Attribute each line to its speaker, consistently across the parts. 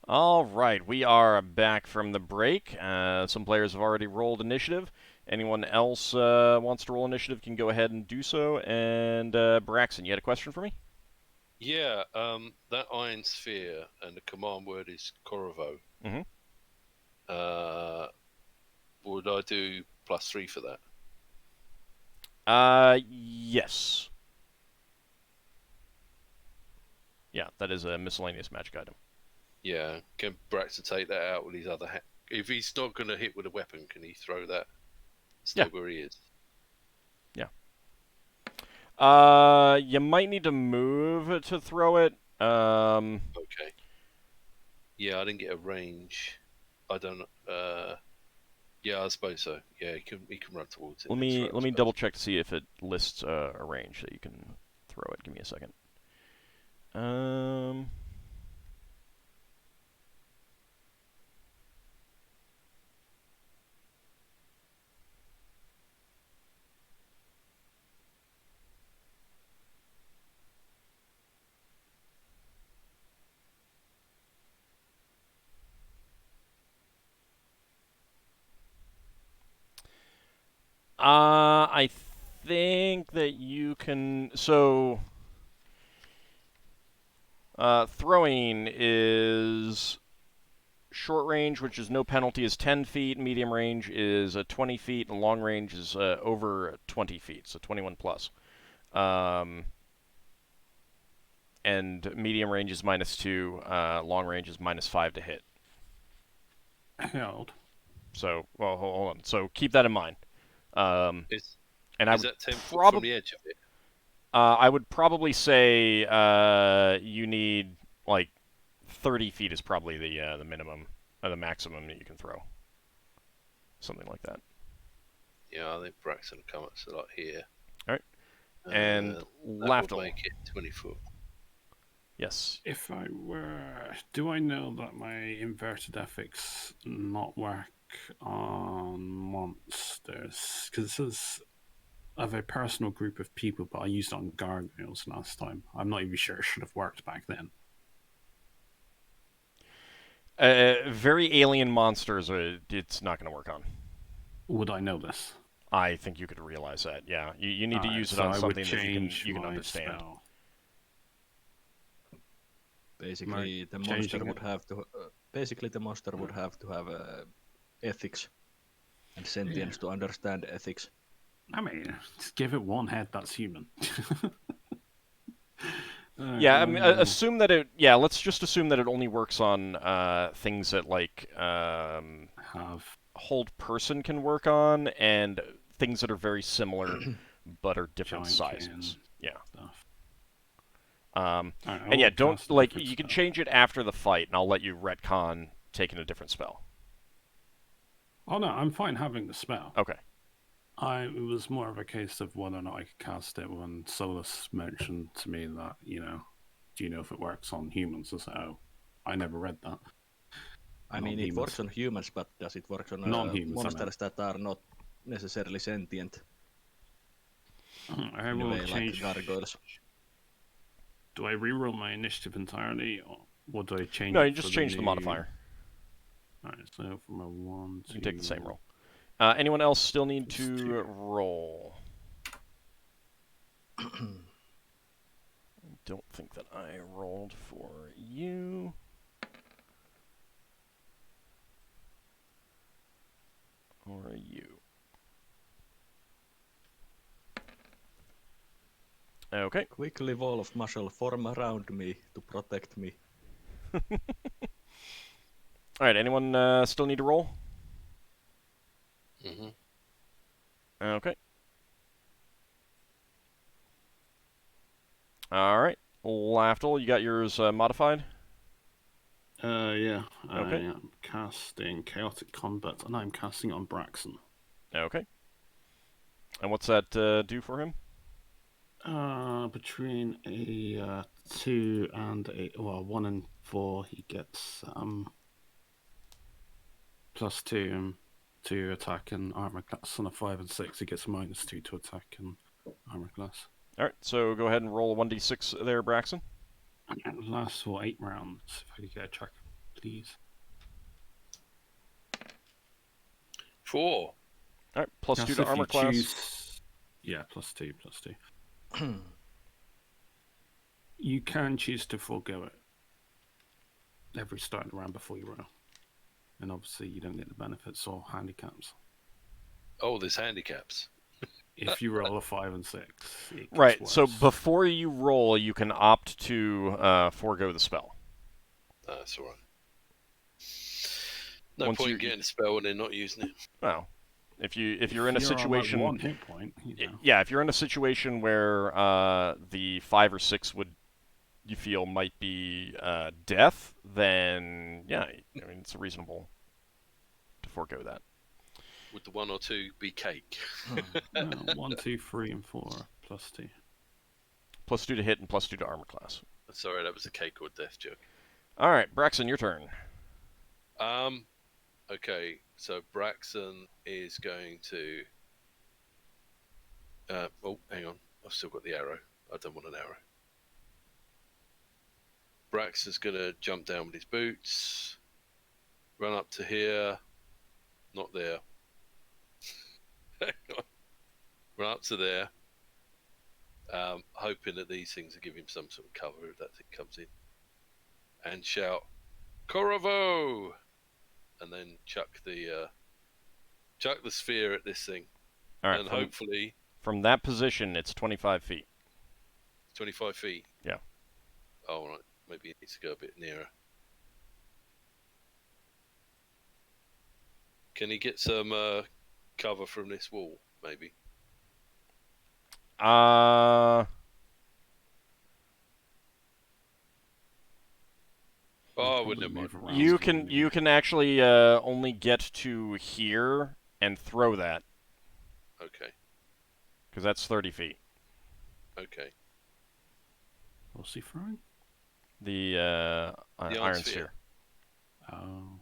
Speaker 1: All right, we are back from the break. Some players have already rolled initiative. Anyone else wants to roll initiative can go ahead and do so. And Braxon, you had a question for me?
Speaker 2: Yeah, that iron sphere and the command word is Corvo.
Speaker 1: Mm-hmm.
Speaker 2: Would I do +3 for that?
Speaker 1: Yes. Yeah, that is a miscellaneous magic item.
Speaker 2: Yeah, can Braxton take that out with his other hand? If he's not going to hit with a weapon, can he throw that? Stay
Speaker 1: Yeah.
Speaker 2: where he is.
Speaker 1: Yeah. You might need to move to throw it.
Speaker 2: Okay. Yeah, I didn't get a range. I don't. Yeah, I suppose so. Yeah, he can run towards it
Speaker 1: let
Speaker 2: and throw
Speaker 1: me
Speaker 2: it, I
Speaker 1: let me double
Speaker 2: suppose.
Speaker 1: check to see if it lists a range that you can throw it. Give me a second. Um. I think that you can. So, throwing is short range, which is no penalty, is 10 feet. Medium range is 20 feet, and long range is over 20 feet, so 21 plus. Um, and medium range is -2. Long range is -5 to hit.
Speaker 3: Held.
Speaker 1: So, well, hold on. So keep that in mind. Um,
Speaker 2: Is
Speaker 1: and I
Speaker 2: is
Speaker 1: would
Speaker 2: that 10 foot from
Speaker 1: probably
Speaker 2: the edge of it?
Speaker 1: I would probably say you need like 30 feet is probably the minimum or the maximum that you can throw. Something like that.
Speaker 2: Yeah, I think Braxton will come up to like here.
Speaker 1: All right. And
Speaker 2: That would
Speaker 1: Lafdul.
Speaker 2: make it 20 foot.
Speaker 1: Yes.
Speaker 3: If I were, do I know that my inverted ethics not work on monsters? Because it says I have a personal group of people, but I used it on gargoyles last time. I'm not even sure it should have worked back then.
Speaker 1: Very alien monsters. It's not going to work on.
Speaker 3: Would I know this?
Speaker 1: I think you could realize that. Yeah, you need to
Speaker 3: Alright,
Speaker 1: use it
Speaker 3: so
Speaker 1: on
Speaker 3: I would
Speaker 1: something that
Speaker 3: change
Speaker 1: you can
Speaker 3: my
Speaker 1: understand.
Speaker 3: spell.
Speaker 4: Basically, the monster would have to. Basically, the monster would have to have ethics and sentience to understand ethics.
Speaker 3: I mean, just give it one head that's human.
Speaker 1: Yeah, I mean, assume that it. Yeah, let's just assume that it only works on things that like
Speaker 3: have
Speaker 1: hold person can work on, and things that are very similar but are different
Speaker 3: giant
Speaker 1: sizes. Yeah.
Speaker 3: stuff.
Speaker 1: And yeah, don't like you can change it after the fight, and I'll let you retcon taking a different spell.
Speaker 3: Oh no, I'm fine having the spell.
Speaker 1: Okay.
Speaker 3: It was more of a case of whether or not I could cast it when Solas mentioned to me that, do you know if it works on humans? I said, oh, I never read that.
Speaker 4: I mean, it works on humans, but does it work on monsters that are not necessarily sentient?
Speaker 3: I will change. Like gargoyles. Do I reroll my initiative entirely, or what do I change?
Speaker 1: No, you just change the modifier.
Speaker 3: Alright, so from a 1 to...
Speaker 1: You take the same roll. Anyone else still need to roll? I don't think that I rolled for you. Or you. Okay.
Speaker 4: Quickly, wall of muscle form around me to protect me.
Speaker 1: Alright, anyone still need to roll?
Speaker 2: Mm-hmm.
Speaker 1: Okay. Alright. Lafdul, you got yours modified?
Speaker 3: Yeah.
Speaker 1: Okay.
Speaker 3: I am casting Chaotic Combat, and I'm casting it on Braxon.
Speaker 1: Okay. And what's that do for him?
Speaker 3: Between a 2 and a 1 and 4, he gets +2 to attack and armor class. On a 5 and 6, he gets -2 to attack and armor class.
Speaker 1: All right, so go ahead and roll a 1d6 there, Braxon.
Speaker 3: And it lasts for 8 rounds. If I could get a check, please.
Speaker 2: 4.
Speaker 1: All right, plus
Speaker 3: That's
Speaker 1: 2 to
Speaker 3: if
Speaker 1: armor
Speaker 3: you
Speaker 1: class.
Speaker 3: choose... Yeah, plus 2. You can choose to forego it every starting round before you roll. And obviously you don't get the benefits or handicaps.
Speaker 2: Oh, there's handicaps.
Speaker 3: If you roll a 5 and 6, it gets
Speaker 1: Right,
Speaker 3: worse.
Speaker 1: so before you roll, you can opt to forego the spell.
Speaker 2: That's all right. No
Speaker 1: Once
Speaker 2: point
Speaker 1: you-
Speaker 2: getting a spell and then not using it.
Speaker 1: Well, if you're in a situation,
Speaker 3: on like 1 hit point, you know.
Speaker 1: yeah, if you're in a situation where the 5 or 6 you feel might be death, then yeah, I mean it's reasonable to forego that.
Speaker 2: Would the 1 or 2 be cake?
Speaker 3: 1, 2, 3, and 4 plus 2.
Speaker 1: Plus 2 to hit and plus 2 to armor class.
Speaker 2: Sorry, that was a cake or death joke.
Speaker 1: All right, Braxon, your turn.
Speaker 2: Okay, so Braxon is going to... oh, hang on. I've still got the arrow. I don't want an arrow. Braxon's going to jump down with his boots. Run up to here. Not there. Hang on. Run up to there. Hoping that these things will give him some sort of cover if that thing comes in. And shout, Coravo! And then chuck the sphere at this thing.
Speaker 1: All right,
Speaker 2: And hopefully...
Speaker 1: From that position, it's 25 feet.
Speaker 2: 25 feet?
Speaker 1: Yeah.
Speaker 2: Oh, right. Maybe it needs to go a bit nearer. Can he get some cover from this wall, maybe? Oh, wouldn't have mind.
Speaker 1: You can actually only get to here and throw that.
Speaker 2: Okay.
Speaker 1: Because that's 30 feet.
Speaker 2: Okay.
Speaker 3: What's he throwing?
Speaker 1: The iron sphere.
Speaker 3: Oh.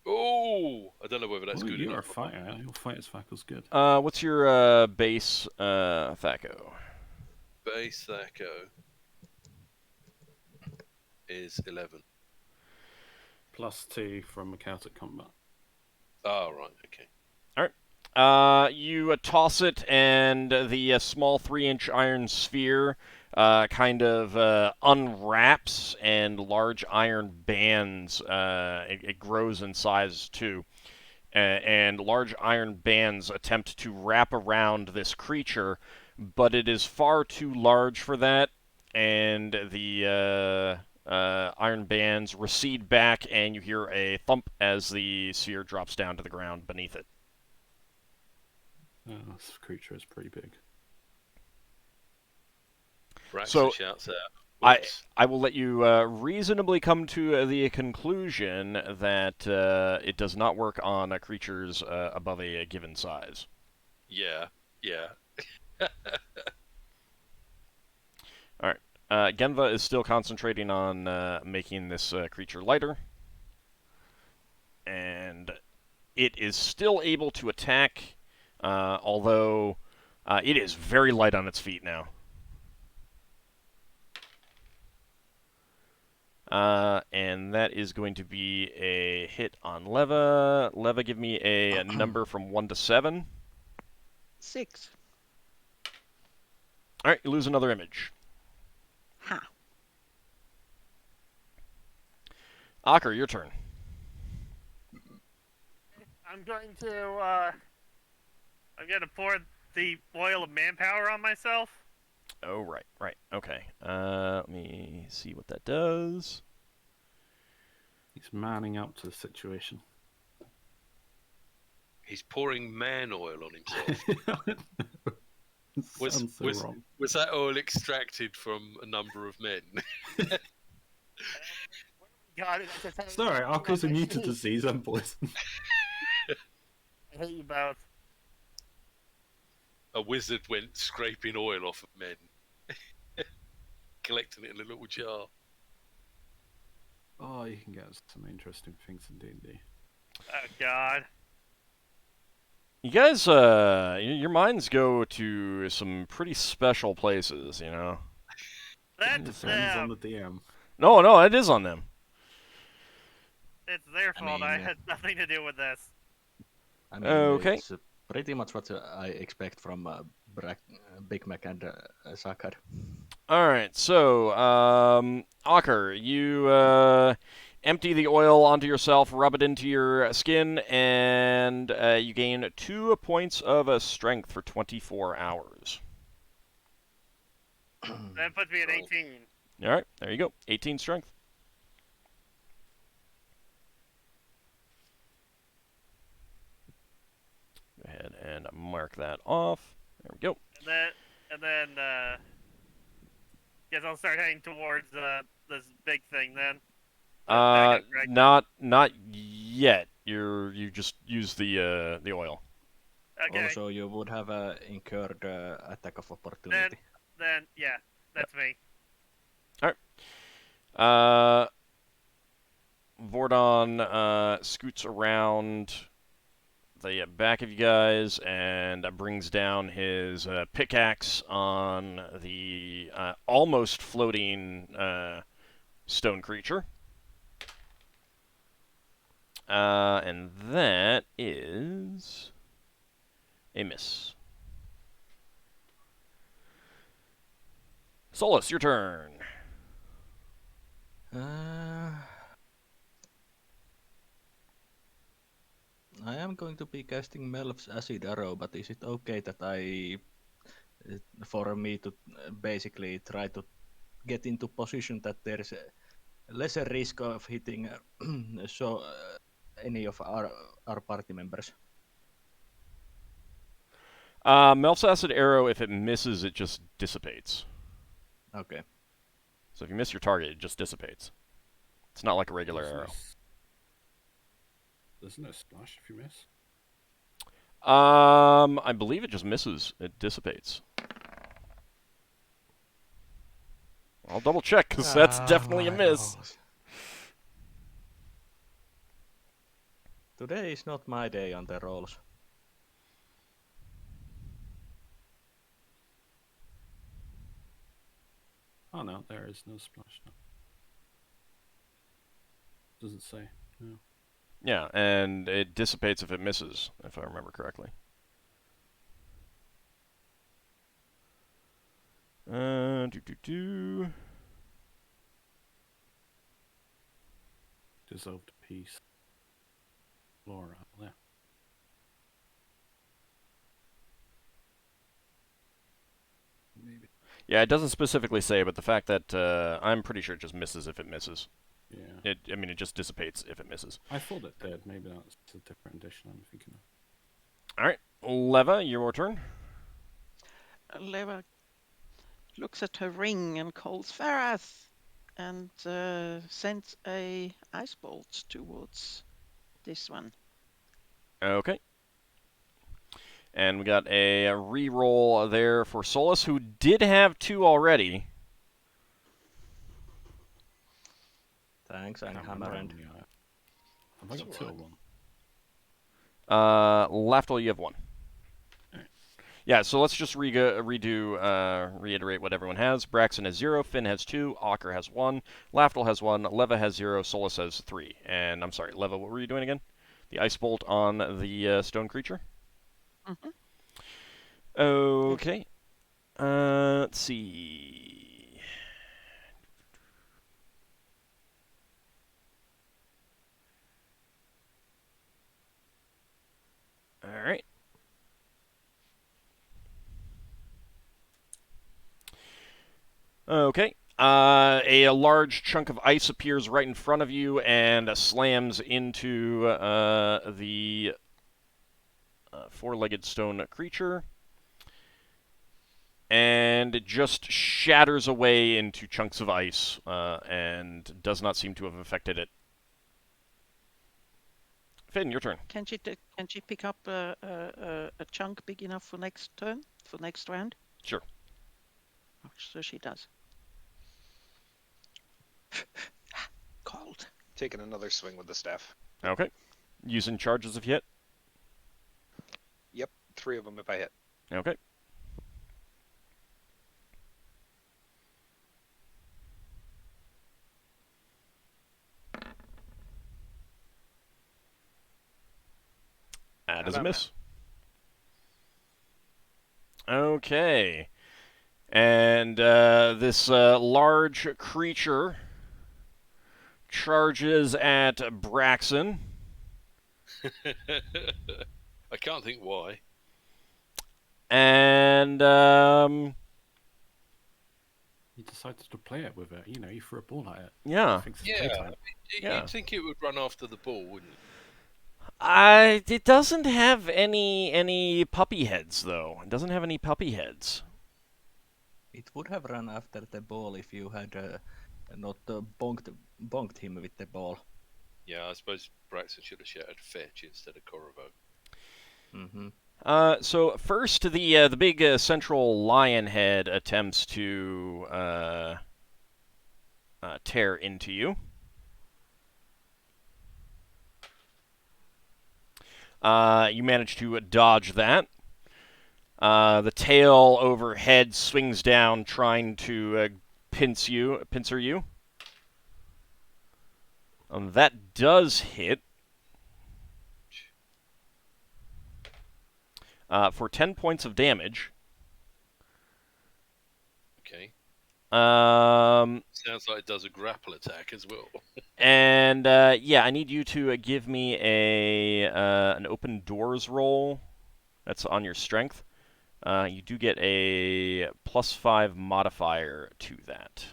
Speaker 2: Oh! I don't know whether that's good
Speaker 3: You're
Speaker 2: enough.
Speaker 3: a fighter. Your fighter's facul's good.
Speaker 1: What's your base Thaco?
Speaker 2: Base Thaco is 11.
Speaker 3: Plus 2 from Celtic combat.
Speaker 2: Oh, right. Okay.
Speaker 1: You toss it, and the small 3-inch iron sphere kind of unwraps, and large iron bands. It grows in size too, and large iron bands attempt to wrap around this creature, but it is far too large for that, and the iron bands recede back, and you hear a thump as the sphere drops down to the ground beneath it.
Speaker 3: This creature is pretty big.
Speaker 2: Braxon shouts out.
Speaker 1: I will let you reasonably come to the conclusion that it does not work on creatures above a given size.
Speaker 2: Yeah.
Speaker 1: All right. Genva is still concentrating on making this creature lighter. And it is still able to attack, although it is very light on its feet now. And that is going to be a hit on Leva. Leva, give me a number from 1 to 7.
Speaker 5: 6.
Speaker 1: All right, you lose another image.
Speaker 5: Ha.
Speaker 1: Ockar, your turn.
Speaker 6: I'm going to pour the oil of manpower on myself.
Speaker 1: Oh, right. Okay. Let me see what that does.
Speaker 3: He's manning up to the situation.
Speaker 2: He's pouring man oil on himself. Was that oil extracted from a number of men?
Speaker 6: God,
Speaker 3: Sorry, Ockar's immune to disease and poison.
Speaker 6: I hate you both.
Speaker 2: A wizard went scraping oil off of men, collecting it in a little jar.
Speaker 3: Oh, you can get some interesting things in D&D.
Speaker 6: Oh, God.
Speaker 1: You guys, your minds go to some pretty special places, you know?
Speaker 6: That's
Speaker 3: Depends on
Speaker 6: them.
Speaker 3: the DM.
Speaker 1: No, it is on them.
Speaker 6: It's their fault.
Speaker 4: mean,
Speaker 6: I had nothing to do with this.
Speaker 4: I mean,
Speaker 1: Okay.
Speaker 4: it's pretty much what I expect from Big Mac and Sakar.
Speaker 1: All right, so Ockar, you empty the oil onto yourself, rub it into your skin, and you gain 2 points of strength for 24 hours.
Speaker 6: That puts me at
Speaker 2: Roll.
Speaker 6: 18.
Speaker 1: All right, there you go, 18 strength. Go ahead and mark that off. There we go.
Speaker 6: And then, guess I'll start heading towards this big thing then. Back at Braxon.
Speaker 1: Not yet. You just use the oil.
Speaker 6: Okay.
Speaker 4: Also, you would have incurred attack of opportunity.
Speaker 6: Then yeah, that's me.
Speaker 1: Vordon scoots around the back of you guys and brings down his pickaxe on the almost floating stone creature. And that is a miss. Solas, your turn.
Speaker 4: I am going to be casting Melf's Acid Arrow, but is it okay that for me to basically try to get into position that there's a lesser risk of hitting any of our party members?
Speaker 1: Melf's Acid Arrow, if it misses, it just dissipates.
Speaker 4: Okay.
Speaker 1: So if you miss your target, it just dissipates. It's not like a regular arrow.
Speaker 3: There's no splash if you miss.
Speaker 1: I believe it just misses. It dissipates. I'll double check, because that's definitely a miss.
Speaker 4: Today is not my day on the rolls.
Speaker 3: Oh no, there is no splash. No. Doesn't say. No.
Speaker 1: Yeah, and it dissipates if it misses, if I remember correctly.
Speaker 3: Dissolved piece. Laura, yeah. Maybe.
Speaker 1: Yeah, it doesn't specifically say, but the fact that I'm pretty sure it just misses if it misses.
Speaker 3: Yeah.
Speaker 1: It just dissipates if it misses.
Speaker 3: I thought it did. Maybe that's a different edition I'm thinking of.
Speaker 1: All right, Leva, your turn.
Speaker 5: Leva looks at her ring and calls Farath and sends a ice bolt towards this one.
Speaker 1: Okay. And we got a re-roll there for Solas, who did have 2 already.
Speaker 4: Thanks, and Hammerhand.
Speaker 3: Have I got 2 or 1?
Speaker 1: Lafdul, you have 1.
Speaker 3: Alright.
Speaker 1: Yeah, so let's just reiterate what everyone has. Braxon has 0, Finn has 2, Ockar has 1, Lafdul has 1, Leva has 0, Solas has 3. And I'm sorry, Leva, what were you doing again? The ice bolt on the stone creature?
Speaker 5: Mm-hmm.
Speaker 1: Okay. Let's see. All right. Okay. A large chunk of ice appears right in front of you and slams into the 4-legged stone creature. And it just shatters away into chunks of ice and does not seem to have affected it. Finn, your turn.
Speaker 5: Can she pick up a chunk big enough for next turn, for next round?
Speaker 1: Sure.
Speaker 5: So she does. Cold.
Speaker 7: Taking another swing with the staff.
Speaker 1: Okay. Using charges if you hit.
Speaker 7: Yep, 3 of them if I hit.
Speaker 1: Okay. That is a miss. Okay. And this large creature charges at Braxon.
Speaker 2: I can't think why.
Speaker 1: And
Speaker 3: You decided to play it with it. You know, you threw a ball at it.
Speaker 1: yeah.
Speaker 3: Thinks it's
Speaker 2: Yeah,
Speaker 3: playtime.
Speaker 1: Yeah.
Speaker 2: You'd think it would run after the ball, wouldn't it?
Speaker 1: It doesn't have any puppy heads though. It doesn't have any puppy heads.
Speaker 4: It would have run after the ball if you had not bonked him with the ball.
Speaker 2: Yeah, I suppose Braxon should have shouted fetch instead of Corvo.
Speaker 4: Mm-hmm.
Speaker 1: So first, the big central lion head attempts to tear into you. You manage to dodge that. The tail overhead swings down, trying to pincer you. That does hit. For 10 points of damage.
Speaker 2: Okay.
Speaker 1: Sounds
Speaker 2: like it does a grapple attack as well.
Speaker 1: And yeah, I need you to give me an open doors roll. That's on your strength. You do get a +5 modifier to that.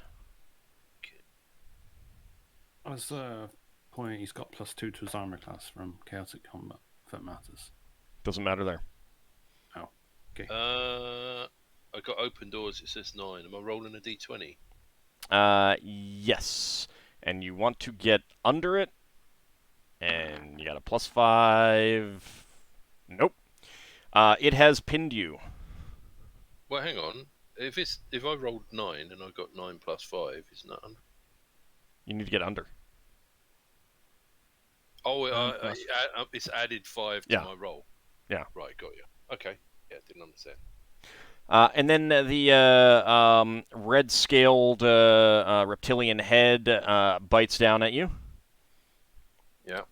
Speaker 3: As a point, he's got +2 to his armor class from chaotic combat, if it matters.
Speaker 1: Doesn't matter there.
Speaker 3: Oh, okay.
Speaker 2: I got open doors. It says 9. Am I rolling a d20?
Speaker 1: Yes. And you want to get under it, and you got a +5. Nope. It has pinned you.
Speaker 2: Well, hang on. If I rolled 9 and I got 9 + 5, isn't that 100?
Speaker 1: You need to get under.
Speaker 2: Oh, it's added 5 to my roll.
Speaker 1: Yeah.
Speaker 2: Right, got you. Okay. Yeah, didn't understand.
Speaker 1: And then the red-scaled reptilian head bites down at you.
Speaker 2: Yeah.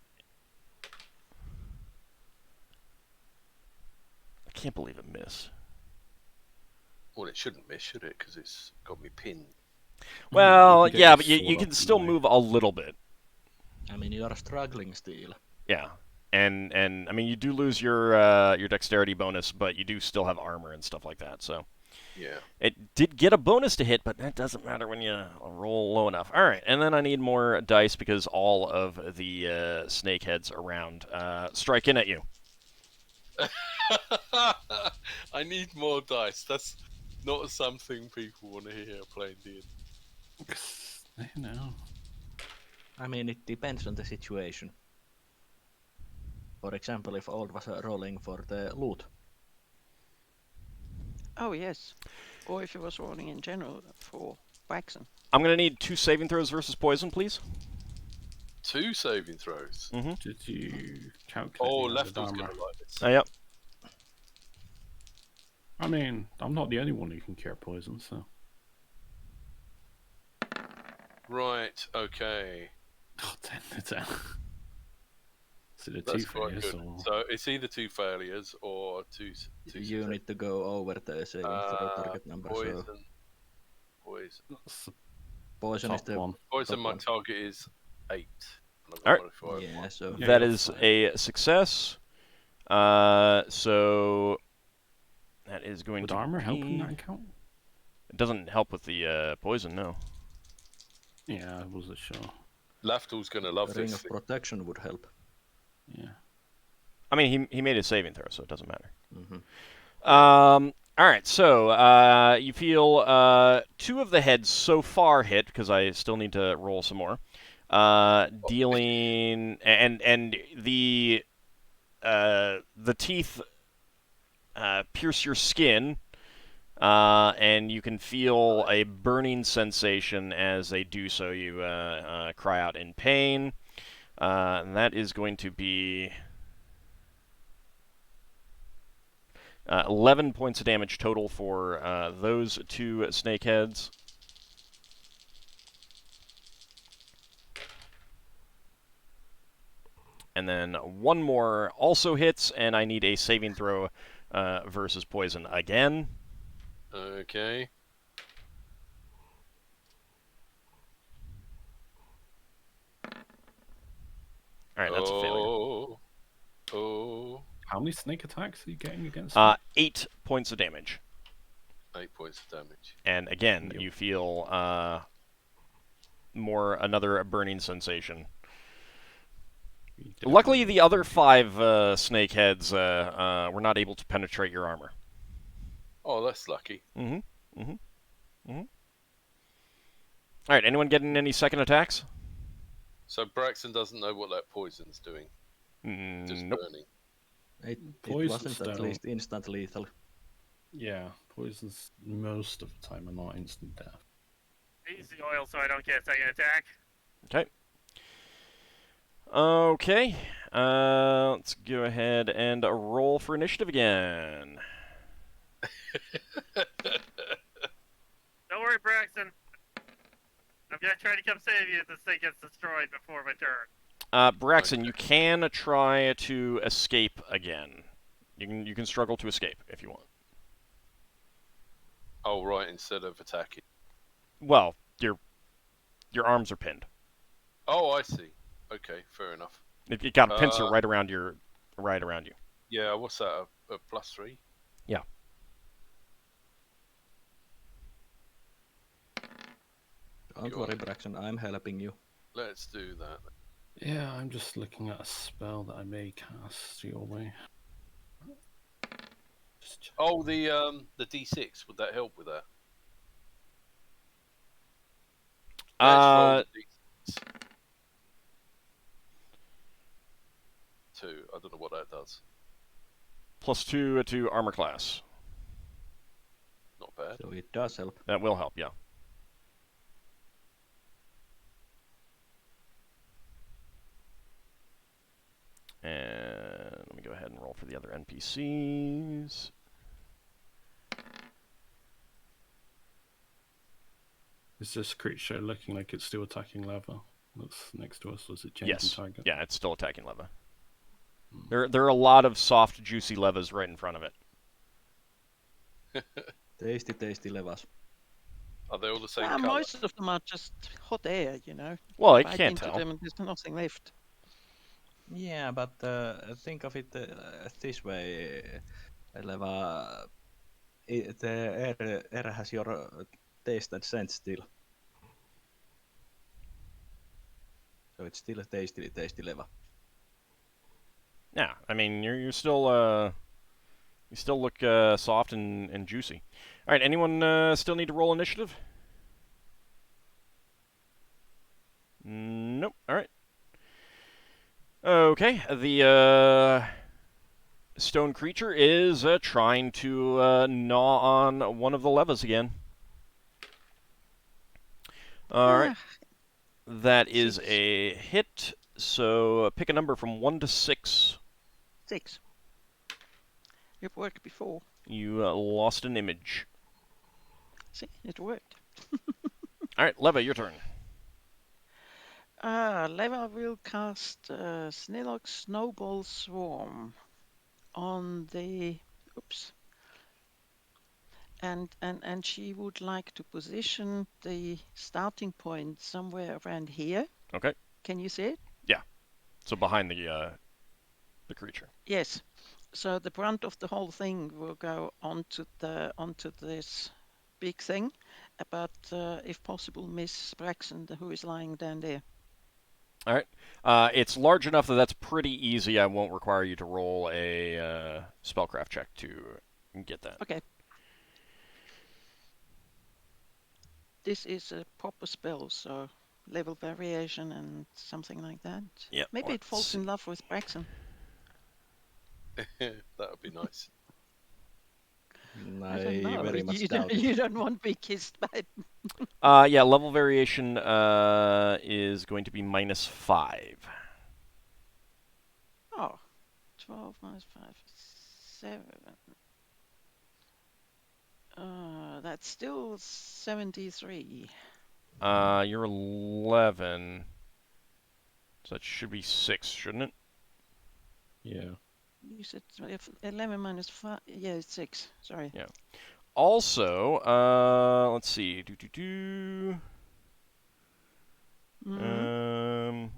Speaker 1: I can't believe it missed.
Speaker 2: Well, it shouldn't miss, should it? Because it's got me pinned.
Speaker 1: Well, yeah, but you can still move a little bit.
Speaker 4: I mean, you are struggling still.
Speaker 1: Yeah. And I mean, you do lose your dexterity bonus, but you do still have armor and stuff like that. So
Speaker 2: yeah,
Speaker 1: it did get a bonus to hit, but that doesn't matter when you roll low enough. All right, and then I need more dice because all of the snake heads around strike in at you.
Speaker 2: I need more dice. That's not something people want to hear playing D&D.
Speaker 3: No.
Speaker 4: I mean, it depends on the situation. For example, if Old was rolling for the loot.
Speaker 5: Oh, yes. Or if he was rolling in general for Braxon.
Speaker 1: I'm going to need 2 saving throws versus poison, please.
Speaker 2: 2 saving throws?
Speaker 1: Mm-hmm.
Speaker 3: Did you calculate?
Speaker 2: Oh, Lafdul's going to like this.
Speaker 1: Yep.
Speaker 3: I mean, I'm not the only one who can cure poison, so.
Speaker 2: Right, okay.
Speaker 3: Oh, 10 to 10. Is it a
Speaker 2: That's
Speaker 3: 2
Speaker 2: quite
Speaker 3: failures?
Speaker 2: good.
Speaker 3: Or...
Speaker 2: So it's either 2 failures or 2
Speaker 4: You need to go over the saving throw target number.
Speaker 2: Poison.
Speaker 4: So.
Speaker 2: Poison
Speaker 4: is the
Speaker 3: one.
Speaker 2: Poison, my target is 8.
Speaker 1: Alright.
Speaker 4: Yeah, so
Speaker 1: that is a success. So that is going
Speaker 3: Would
Speaker 1: to
Speaker 3: armor
Speaker 1: be...
Speaker 3: help in that count?
Speaker 1: It doesn't help with the poison, no.
Speaker 3: Yeah, I wasn't sure.
Speaker 2: Lafdul's going to love
Speaker 4: Ring
Speaker 2: this
Speaker 4: of
Speaker 2: thing.
Speaker 4: Protection would help.
Speaker 3: Yeah.
Speaker 1: I mean, he made a saving throw, so it doesn't matter.
Speaker 4: Mm-hmm.
Speaker 1: All right, so you feel 2 of the heads so far hit, because I still need to roll some more. Dealing... And the teeth pierce your skin, and you can feel a burning sensation as they do so. You cry out in pain. And that is going to be 11 points of damage total for those 2 snakeheads. And then one more also hits, and I need a saving throw versus poison again.
Speaker 2: Okay.
Speaker 1: All right, that's a failure.
Speaker 2: Oh.
Speaker 3: How many snake attacks are you getting against me?
Speaker 1: 8 points of damage.
Speaker 2: 8 points of damage.
Speaker 1: And again,
Speaker 3: Yep.
Speaker 1: you feel another burning sensation. Luckily, the other 5 snakeheads were not able to penetrate your armor.
Speaker 2: Oh, that's lucky.
Speaker 1: All right, anyone getting any second attacks?
Speaker 2: So Braxon doesn't know what that poison's doing. Just
Speaker 1: Nope.
Speaker 2: burning.
Speaker 4: It
Speaker 3: Poisons
Speaker 4: wasn't at
Speaker 3: don't-
Speaker 4: least instant lethal.
Speaker 3: Yeah, poisons most of the time are not instant death.
Speaker 6: Use the oil so I don't get a second attack.
Speaker 1: Okay. Let's go ahead and roll for initiative again.
Speaker 6: Don't worry, Braxton. I'm gonna try to come save you if this thing gets destroyed before my turn.
Speaker 1: Braxon, you can try to escape again. You can struggle to escape if you want.
Speaker 2: Oh, right, instead of attacking.
Speaker 1: Well, your arms are pinned.
Speaker 2: Oh, I see. Okay, fair enough.
Speaker 1: You got a pincer right around you.
Speaker 2: Yeah, what's that? A +3?
Speaker 1: Yeah.
Speaker 4: Don't worry, Braxon, I'm helping you.
Speaker 2: Let's do that.
Speaker 3: Yeah, I'm just looking at a spell that I may cast your way. Just check.
Speaker 2: Oh, the D6. Would that help with that? Let's roll the D6. 2. I don't know what that does.
Speaker 1: +2 to armor class.
Speaker 2: Not bad.
Speaker 4: So it does help.
Speaker 1: That will help, yeah. And let me go ahead and roll for the other NPCs.
Speaker 3: Is this creature looking like it's still attacking lava that's next to us? Or is it changing
Speaker 1: Yes.
Speaker 3: target?
Speaker 1: Yeah, it's still attacking leva. There are a lot of soft, juicy levas right in front of it.
Speaker 4: Tasty, tasty levas.
Speaker 2: Are they all the same
Speaker 5: Yeah,
Speaker 2: colour?
Speaker 5: most of them are just hot air, you know.
Speaker 1: Well, I
Speaker 5: Bite
Speaker 1: can't
Speaker 5: into
Speaker 1: tell.
Speaker 5: them and there's nothing left.
Speaker 4: Yeah, but think of it this way, Leva. The air has your taste and scent still. So it's still a tasty, tasty leva.
Speaker 1: Yeah, I mean, you still look soft and juicy. All right, anyone still need to roll initiative? Nope. All right. Okay, the stone creature is trying to gnaw on one of the levas again. All right. That is a hit, so pick a number from 1 to 6.
Speaker 5: 6. It worked before.
Speaker 1: You lost an image.
Speaker 5: See, it worked.
Speaker 1: All right, Leva, your turn.
Speaker 5: Leva will cast Snillock Snowball Swarm on the... Oops. And she would like to position the starting point somewhere around here.
Speaker 1: Okay.
Speaker 5: Can you see it?
Speaker 1: So behind the creature.
Speaker 5: Yes. So the brunt of the whole thing will go onto this big thing, but if possible, Miss Braxon, who is lying down there.
Speaker 1: All right. It's large enough that that's pretty easy. I won't require you to roll a spellcraft check to get that.
Speaker 5: Okay. This is a proper spell, so level variation and something like that.
Speaker 1: Yeah.
Speaker 5: Maybe it falls in love with Braxon.
Speaker 2: That would be nice.
Speaker 5: I don't know.
Speaker 4: Very much doubt it.
Speaker 5: You don't want to be kissed by...
Speaker 1: Yeah, level variation is going to be -5.
Speaker 5: Oh, 12 minus 5 is 7. That's still 73.
Speaker 1: You're 11. So that should be 6, shouldn't it?
Speaker 3: Yeah.
Speaker 5: You said if 11 minus 5. Yeah, it's 6. Sorry.
Speaker 1: Yeah. Also, let's see.
Speaker 5: Mm.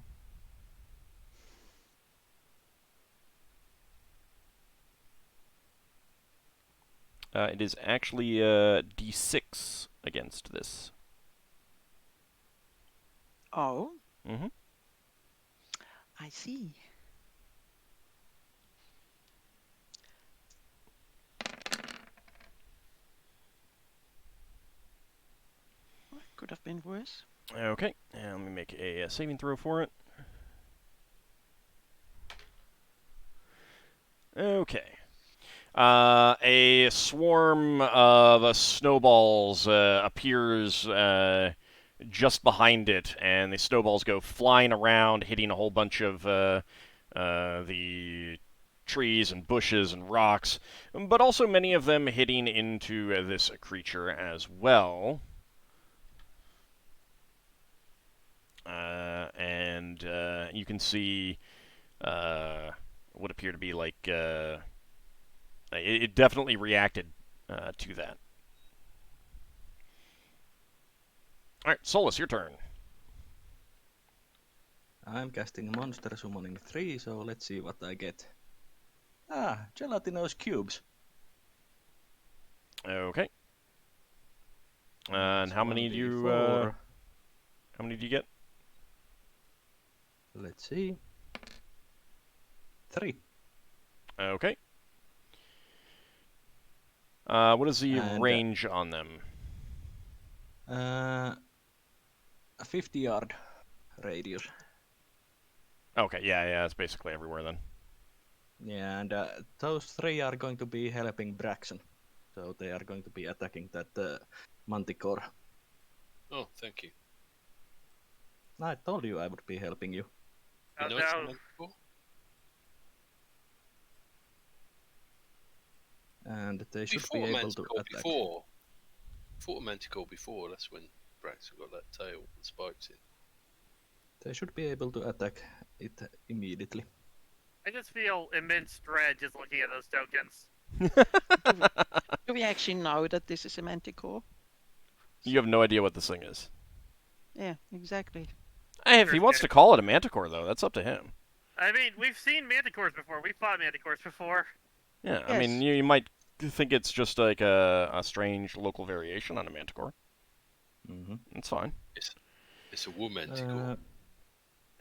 Speaker 1: It is actually D6 against this.
Speaker 5: Oh,
Speaker 1: Mm-hmm.
Speaker 5: I see. Well, it could have been worse.
Speaker 1: Okay, and let me make a saving throw for it. Okay. A swarm of snowballs appears just behind it, and the snowballs go flying around, hitting a whole bunch of the trees and bushes and rocks, but also many of them hitting into this creature as well. And you can see what appear to be like it definitely reacted to that. All right, Solas, your turn.
Speaker 4: I'm casting Monster Summoning 3, so let's see what I get. Ah, gelatinous cubes.
Speaker 1: Okay. And
Speaker 4: It's
Speaker 1: how many do you
Speaker 4: 1d4.
Speaker 1: how many do you get?
Speaker 4: Let's see. 3.
Speaker 1: Okay. What is the
Speaker 4: And,
Speaker 1: range on them?
Speaker 4: A 50-yard radius.
Speaker 1: Okay, yeah, it's basically everywhere then.
Speaker 4: Yeah, and those 3 are going to be helping Braxon. So they are going to be attacking that Manticore.
Speaker 2: Oh, thank you.
Speaker 4: I told you I would be helping you.
Speaker 6: Oh,
Speaker 2: You know it's
Speaker 6: no.
Speaker 2: Manticore?
Speaker 4: And they should
Speaker 2: Before
Speaker 4: be able to
Speaker 2: Manticore,
Speaker 4: attack.
Speaker 2: Before Manticore, before, that's when Braxon got that tail and spikes in.
Speaker 4: They should be able to attack it immediately.
Speaker 6: I just feel immense dread just looking at those tokens.
Speaker 5: Do we actually know that this is a manticore?
Speaker 1: You have no idea what this thing is.
Speaker 5: Yeah, exactly.
Speaker 1: Hey, if he wants to call it a manticore, though, that's up to him.
Speaker 6: I mean, we've seen manticores before. We fought manticores before.
Speaker 1: Yeah,
Speaker 5: Yes.
Speaker 1: I mean, you might think it's just like a strange local variation on a manticore.
Speaker 4: Mm-hmm.
Speaker 1: That's fine.
Speaker 2: It's a womanticore.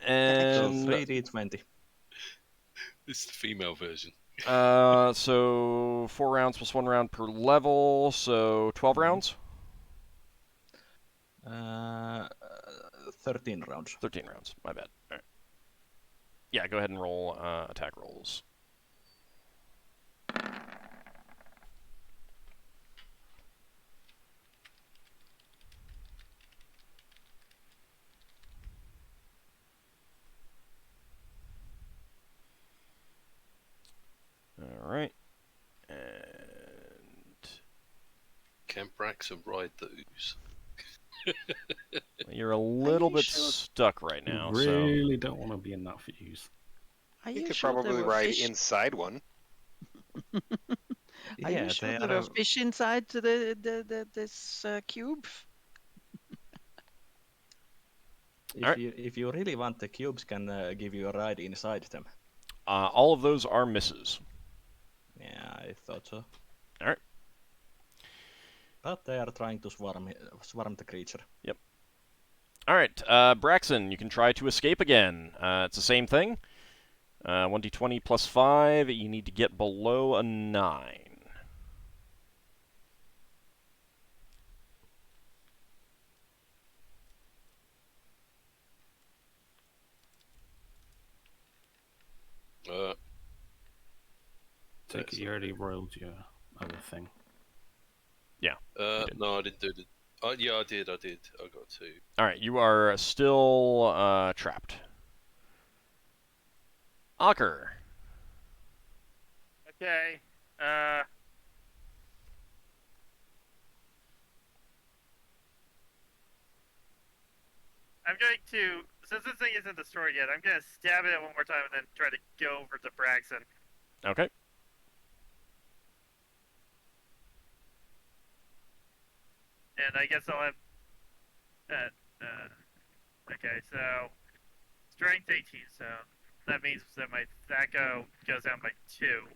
Speaker 4: So
Speaker 1: And
Speaker 4: 3d20.
Speaker 2: It's the female version.
Speaker 1: so 4 rounds plus 1 round per level, so 12 rounds?
Speaker 4: 13 rounds.
Speaker 1: 13 rounds, my bad. All right. Yeah, go ahead and roll attack rolls. All right. And
Speaker 2: Can Braxon ride those?
Speaker 1: you're a little
Speaker 5: you
Speaker 1: bit
Speaker 5: sure?
Speaker 1: stuck right now,
Speaker 3: You really don't want to be in that fuse.
Speaker 5: Are
Speaker 7: You
Speaker 5: you
Speaker 7: could
Speaker 5: sure there
Speaker 7: probably
Speaker 5: were
Speaker 7: ride
Speaker 5: fish?
Speaker 7: inside one.
Speaker 5: Are you sure
Speaker 4: they
Speaker 5: there
Speaker 4: are.
Speaker 5: were fish inside this cube?
Speaker 4: If you really want, the cubes can give you a ride inside them.
Speaker 1: all of those are misses.
Speaker 4: Yeah, I thought so.
Speaker 1: All right.
Speaker 4: But they are trying to swarm the creature.
Speaker 1: Yep. All right, Braxon, you can try to escape again. It's the same thing. 1d20 plus 5. You need to get below a 9.
Speaker 3: Take it you already rolled your other thing.
Speaker 1: Yeah.
Speaker 2: No, I didn't do the. Yeah, I did. I got 2.
Speaker 1: All right, you are still trapped. Ockar.
Speaker 6: Okay. I'm going to, since this thing isn't destroyed yet, I'm going to stab it one more time and then try to go over to Braxon.
Speaker 1: Okay.
Speaker 6: And I guess I'll have that. Okay, so strength 18, so that means that my THAC0 goes down by 2.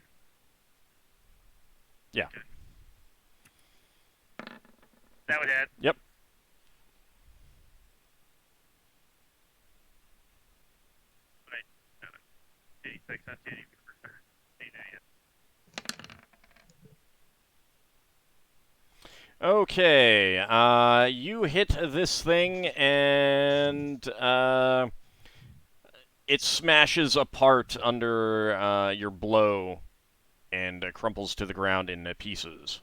Speaker 1: Yeah.
Speaker 6: Okay. That would hit.
Speaker 1: Yep.
Speaker 6: Wait, 86, not 84.
Speaker 1: Okay, you hit this thing and it smashes apart under your blow and crumples to the ground in pieces.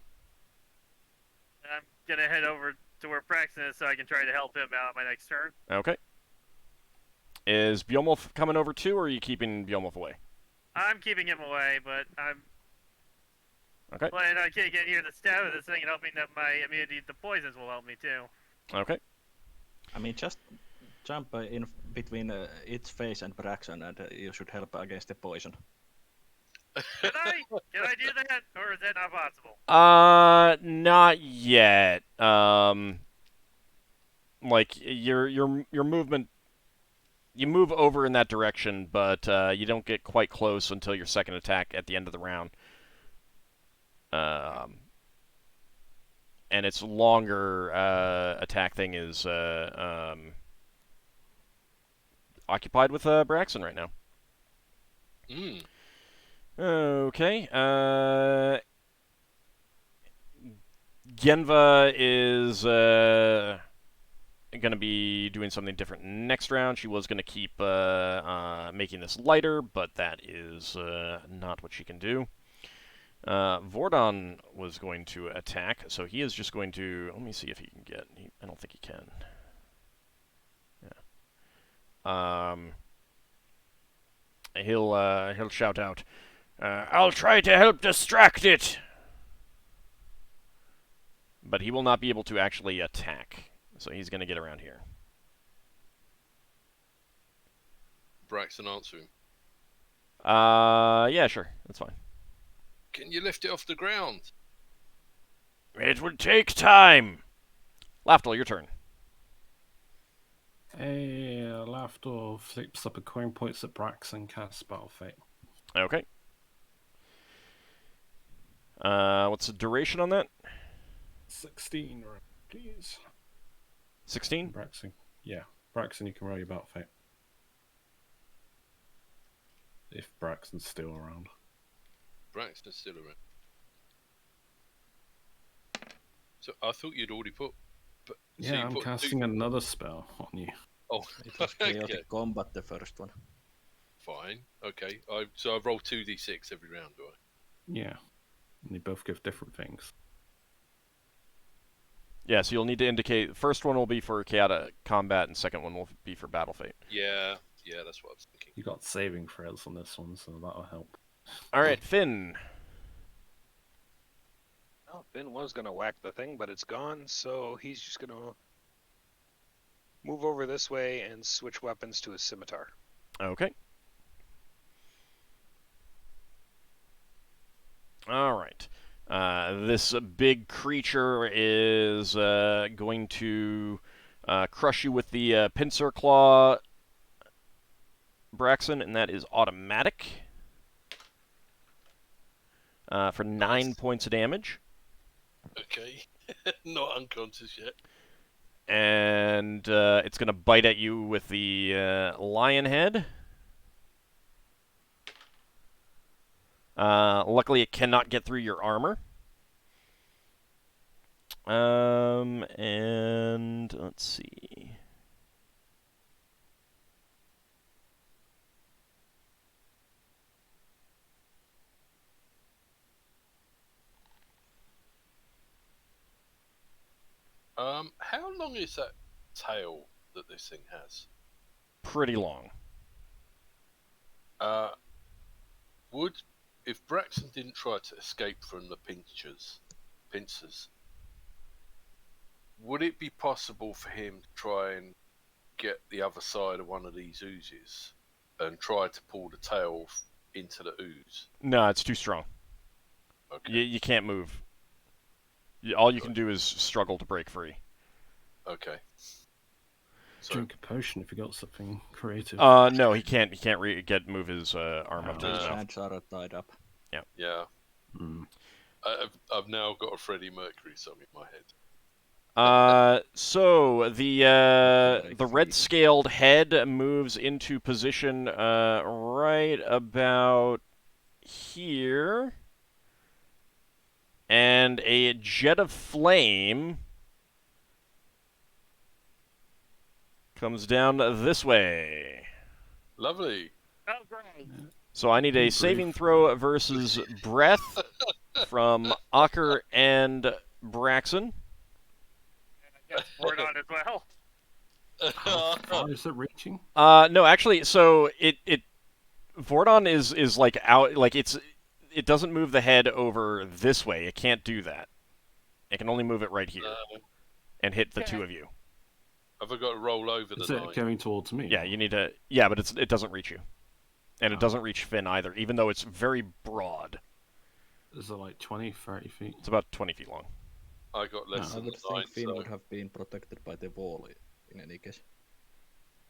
Speaker 6: I'm gonna head over to where Braxon is so I can try to help him out my next turn.
Speaker 1: Okay. Is Bjornwolf coming over too, or are you keeping Bjornwolf away?
Speaker 6: I'm keeping him away, but I'm
Speaker 1: Okay.
Speaker 6: planning on getting here to stab at this thing and hoping that my immunity to poisons will help me too.
Speaker 1: Okay.
Speaker 4: I mean, just jump in between its face and Braxon, and you should help against the poison.
Speaker 6: Can I? Can I do that, or is that not possible?
Speaker 1: Not yet. Like your movement, you move over in that direction, but you don't get quite close until your second attack at the end of the round. And its longer attack thing is occupied with Braxon right now.
Speaker 2: Mm.
Speaker 1: Okay. Genva is going to be doing something different next round. She was going to keep making this lighter, but that is not what she can do. Vordon was going to attack, so he is just going to... Let me see if he can get... I don't think he can. Yeah. He'll shout out, I'll try to help distract it! But he will not be able to actually attack, so he's going to get around here.
Speaker 2: Braxon, answer him.
Speaker 1: Yeah, sure. That's fine.
Speaker 2: Can you lift it off the ground?
Speaker 1: It would take time. Lafdul, your turn.
Speaker 3: Lafdul flips up a coin, points at Braxon, casts Battle Fate.
Speaker 1: Okay. What's the duration on that?
Speaker 3: 16, please.
Speaker 1: 16?
Speaker 3: Braxon. Yeah. Braxon, you can roll your Battle Fate. If Braxton's still around.
Speaker 2: Braxton's still around. So I thought you'd already put... so
Speaker 3: Yeah,
Speaker 2: you
Speaker 3: I'm
Speaker 2: put
Speaker 3: casting another spell on you.
Speaker 2: Oh,
Speaker 4: It was chaotic combat, the first one.
Speaker 2: fine. Okay. So I roll 2d6 every round, do I?
Speaker 3: Yeah. And they both give different things.
Speaker 1: Yeah, so you'll need to indicate... First one will be for chaotic combat, and second one will be for battle fate.
Speaker 2: Yeah, that's what I was thinking.
Speaker 3: You got saving throws on this one, so that'll help.
Speaker 1: Alright, Finn.
Speaker 7: Well, Finn was going to whack the thing, but it's gone, so he's just going to move over this way and switch weapons to his scimitar.
Speaker 1: Okay. Alright. This big creature is going to crush you with the pincer claw, Braxon, and that is automatic for 9 points of damage.
Speaker 2: Okay. Not unconscious yet.
Speaker 1: And it's going to bite at you with the lion head. Luckily, it cannot get through your armor. And let's see.
Speaker 2: How long is that tail that this thing has?
Speaker 1: Pretty long.
Speaker 2: If Braxon didn't try to escape from the pincers, would it be possible for him to try and get the other side of one of these oozes and try to pull the tail into the ooze?
Speaker 1: No, it's too strong.
Speaker 2: Okay.
Speaker 1: You can't move. All you can do is struggle to break free.
Speaker 2: Okay. So,
Speaker 3: Drink a potion if you got something creative.
Speaker 1: No, he can't. He can't move his arm up to his
Speaker 4: His
Speaker 1: mouth.
Speaker 4: hands are tied up.
Speaker 2: yeah.
Speaker 3: Mm.
Speaker 2: I've now got a Freddie Mercury song in my head.
Speaker 1: So the red scaled head moves into position right about here, and a jet of flame comes down this way.
Speaker 2: Lovely.
Speaker 6: Oh, great.
Speaker 1: So I need a saving throw versus breath from Ockar and Braxon.
Speaker 6: And I guess Mordon as well.
Speaker 3: How far is it reaching?
Speaker 1: No, actually, so it Vordon is like out, like it doesn't move the head over this way. It can't do that. It can only move it right here and hit the two of you.
Speaker 2: Have I got to roll over
Speaker 3: Is
Speaker 2: the
Speaker 3: it
Speaker 2: line?
Speaker 3: going towards me?
Speaker 1: Yeah, you need to. Yeah, but it doesn't reach you, and it doesn't reach Finn either, even though it's very broad.
Speaker 3: Is it like 20, 30 feet?
Speaker 1: It's about 20 feet long.
Speaker 2: I got less
Speaker 4: I
Speaker 2: than
Speaker 4: would
Speaker 2: the line,
Speaker 4: think Finn
Speaker 2: so...
Speaker 4: would have been protected by the wall in any case.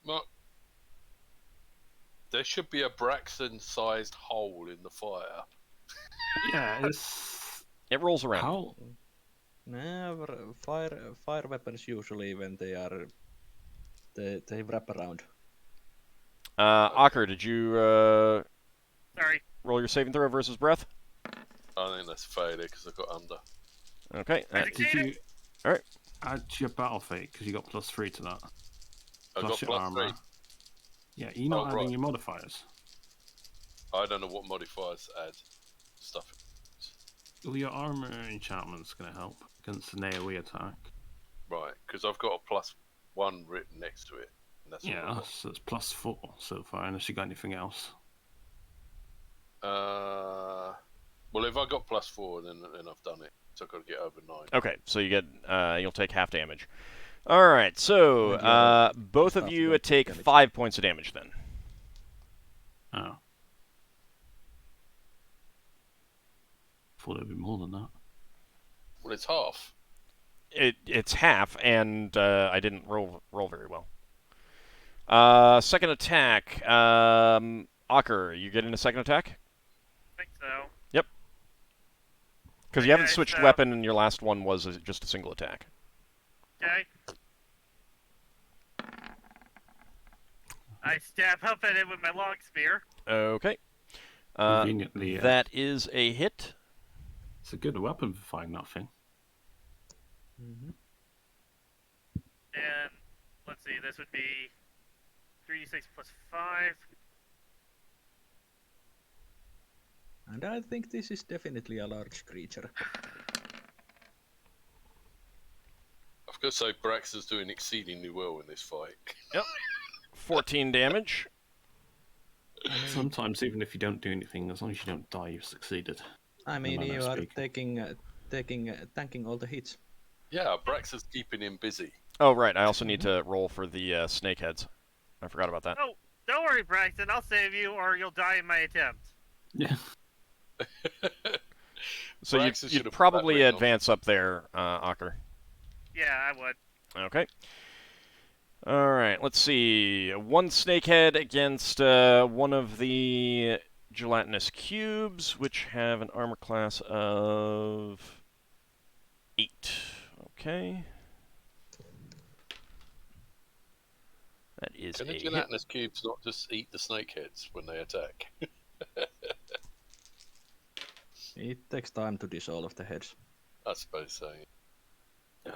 Speaker 2: Well, there should be a Braxton-sized hole in the fire.
Speaker 3: Yeah, it's...
Speaker 1: It rolls around.
Speaker 3: How...
Speaker 4: No, fire weapons usually when they are they wrap around.
Speaker 1: Ockar, did you
Speaker 6: Sorry.
Speaker 1: roll your saving throw versus breath?
Speaker 2: I think that's failure because I got under.
Speaker 1: Okay.
Speaker 3: Did you
Speaker 1: Alright.
Speaker 3: add your battle fate? Because you got +3 to that.
Speaker 2: I
Speaker 3: Plus
Speaker 2: got
Speaker 3: your
Speaker 2: plus
Speaker 3: armor.
Speaker 2: 3.
Speaker 3: Yeah, you're not
Speaker 2: Oh,
Speaker 3: adding
Speaker 2: right.
Speaker 3: your modifiers.
Speaker 2: I don't know what modifiers to add. Stuff.
Speaker 3: Well, your armor enchantment's going to help against an AoE attack.
Speaker 2: Right, because I've got a +1 written next to it. And that's all I've
Speaker 3: Yeah,
Speaker 2: got.
Speaker 3: so it's +4 so far, unless you got anything else.
Speaker 2: Well, if I got +4, then I've done it. So I've got to get over 9.
Speaker 1: Okay, so you get you'll take half damage. All right, so
Speaker 4: And the other
Speaker 1: both of
Speaker 4: stuff
Speaker 1: you
Speaker 4: don't take
Speaker 1: take
Speaker 4: damage.
Speaker 1: 5 points of damage then.
Speaker 3: Oh. Thought it'd be more than that.
Speaker 2: Well, it's half.
Speaker 1: It's half, and I didn't roll very well. Second attack, Ockar, you getting a second attack?
Speaker 6: I think so.
Speaker 1: Because you haven't
Speaker 6: Okay,
Speaker 1: switched
Speaker 6: so-
Speaker 1: weapon, and your last one was just a single attack.
Speaker 6: Okay. I stab up at it with my long spear.
Speaker 1: Okay.
Speaker 3: Conveniently,
Speaker 1: That is a hit.
Speaker 3: it's a good weapon for fighting that thing.
Speaker 4: Mm-hmm.
Speaker 6: And let's see, this would be 3d6 plus 5.
Speaker 4: And I think this is definitely a large creature.
Speaker 2: I've got to say, Braxton's doing exceedingly well in this fight.
Speaker 1: 14 damage.
Speaker 3: Sometimes, even if you don't do anything, as long as you don't die, you've succeeded.
Speaker 4: I mean,
Speaker 3: manner
Speaker 4: you
Speaker 3: of
Speaker 4: are
Speaker 3: speaking.
Speaker 4: tanking all the hits.
Speaker 2: Yeah, Braxton's keeping him busy.
Speaker 1: Oh, right. I also need to roll for the snakeheads. I forgot about that.
Speaker 6: Oh, don't worry, Braxton. I'll save you, or you'll die in my attempt.
Speaker 3: Yeah.
Speaker 1: So
Speaker 2: Braxton should
Speaker 1: you'd
Speaker 2: have
Speaker 1: probably
Speaker 2: put that written
Speaker 1: advance up there, Ockar.
Speaker 6: Yeah, I would.
Speaker 1: Okay. All right. Let's see. One snakehead against one of the gelatinous cubes, which have an armor class of 8. Okay. That is
Speaker 2: Can
Speaker 1: a
Speaker 2: the
Speaker 1: hit.
Speaker 2: gelatinous cubes not just eat the snakeheads when they attack?
Speaker 4: It takes time to dissolve the heads.
Speaker 2: I suppose so.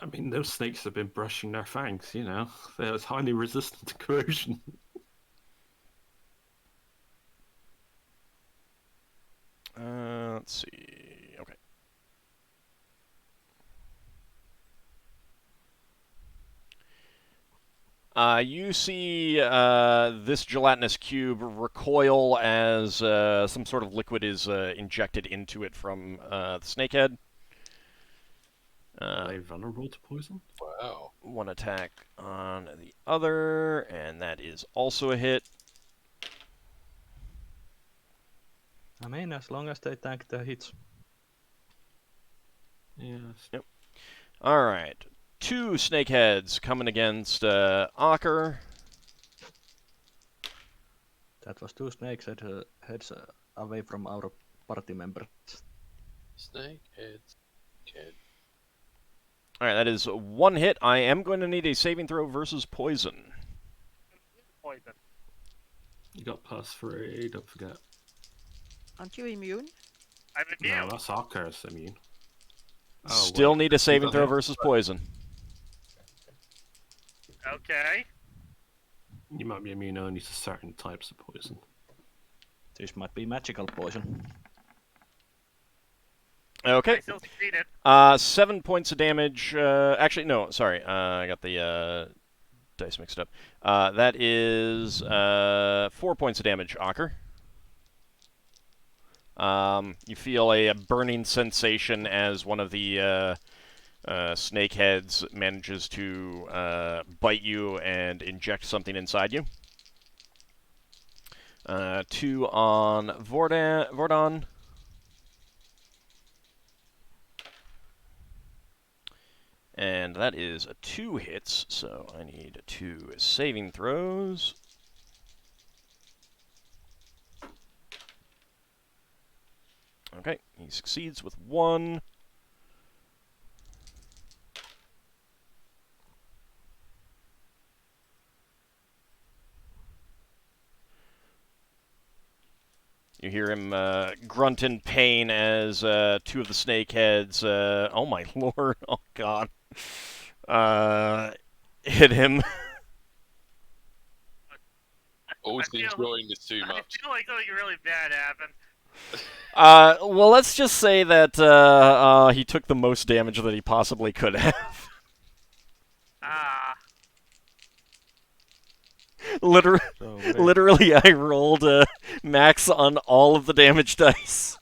Speaker 3: I mean, those snakes have been brushing their fangs, you know. They're highly resistant to corrosion.
Speaker 1: Let's see. Okay. You see this gelatinous cube recoil as some sort of liquid is injected into it from the snakehead.
Speaker 3: Are they vulnerable to poison?
Speaker 2: Wow.
Speaker 1: One attack on the other, and that is also a hit.
Speaker 4: I mean, as long as they tank the hits.
Speaker 3: Yes.
Speaker 1: All right. 2 snakeheads coming against Ockar.
Speaker 4: That was 2 snakes heads away from our party members.
Speaker 2: Snake heads. Kid.
Speaker 1: All right, that is 1 hit. I am going to need a saving throw versus poison.
Speaker 6: Poison.
Speaker 3: You got +3, don't forget.
Speaker 5: Aren't you immune?
Speaker 6: I'm immune.
Speaker 3: No, that's Ockar's immune. Oh,
Speaker 1: Still
Speaker 3: wait.
Speaker 1: need a saving
Speaker 3: got
Speaker 1: throw
Speaker 3: hit?
Speaker 1: versus poison.
Speaker 6: Okay.
Speaker 3: You might be immune only to certain types of poison.
Speaker 4: This might be magical poison.
Speaker 1: Okay.
Speaker 6: I still succeeded.
Speaker 1: 7 points of damage. Actually, no, sorry. I got the dice mixed up. That is 4 points of damage, Ockar. You feel a burning sensation as one of the snakeheads manages to bite you and inject something inside you. 2 on Vordon. And that is 2 hits, so I need 2 saving throws. Okay, he succeeds with 1. You hear him grunt in pain as 2 of the snakeheads, oh my lord, oh god, hit him.
Speaker 2: Always
Speaker 6: I feel-
Speaker 2: enjoying this too
Speaker 6: I
Speaker 2: much.
Speaker 6: feel like something really bad happened.
Speaker 1: Well, let's just say that he took the most damage that he possibly could have.
Speaker 6: Ah.
Speaker 1: Literally, I rolled max on all of the damage dice.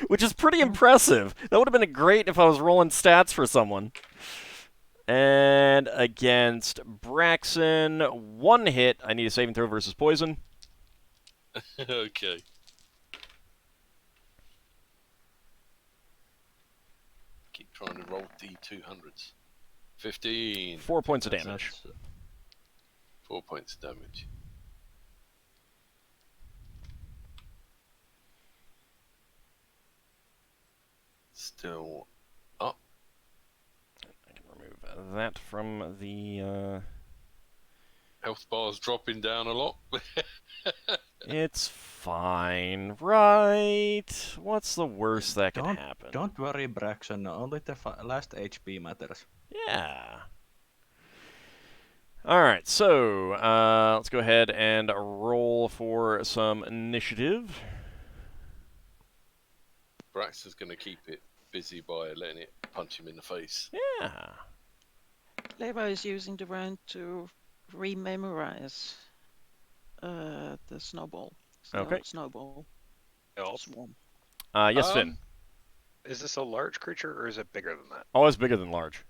Speaker 1: Which is pretty impressive. That would have been great if I was rolling stats for someone. And against Braxon, 1 hit. I need a saving throw versus poison.
Speaker 2: Okay. Keep trying to roll D200s. 15.
Speaker 1: 4 points of damage.
Speaker 4: That's
Speaker 2: 4 points of damage. Still up.
Speaker 1: I can remove that from the...
Speaker 2: Health bar's dropping down a lot.
Speaker 1: It's fine, right? What's the worst that can
Speaker 4: Don't-
Speaker 1: happen?
Speaker 4: Don't worry, Braxon. Only the last HP matters.
Speaker 1: Yeah. Alright, so let's go ahead and roll for some initiative.
Speaker 2: Braxton's going to keep it busy by letting it punch him in the face.
Speaker 1: Yeah.
Speaker 5: Leva is using the round to rememorize the snowball.
Speaker 1: Okay.
Speaker 5: Snowball
Speaker 7: Help.
Speaker 5: swarm.
Speaker 1: Yes, Finn.
Speaker 7: Is this a large creature or is it bigger than that?
Speaker 1: Always bigger than large.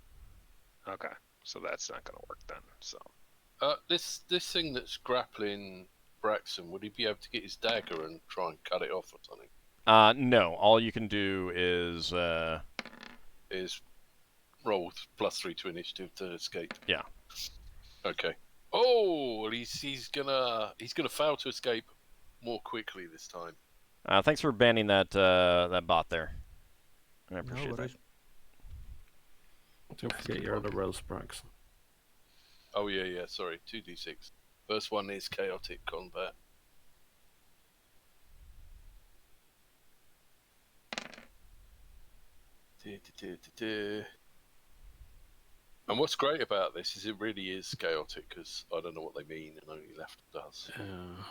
Speaker 7: Okay, so that's not going to work then. So
Speaker 2: This thing that's grappling Braxton, would he be able to get his dagger and try and cut it off or something?
Speaker 1: No. All you can do is...
Speaker 2: Is roll +3 to initiative to escape.
Speaker 1: Yeah.
Speaker 2: Okay. Oh, well, he's gonna fail to escape more quickly this time.
Speaker 1: thanks for banning that that bot there. I appreciate that.
Speaker 4: worries.
Speaker 3: Don't forget your other rolls, Braxon.
Speaker 2: Oh yeah, sorry. 2d6. First one is chaotic combat. And what's great about this is it really is chaotic, because I don't know what they mean, and only Lafdul does.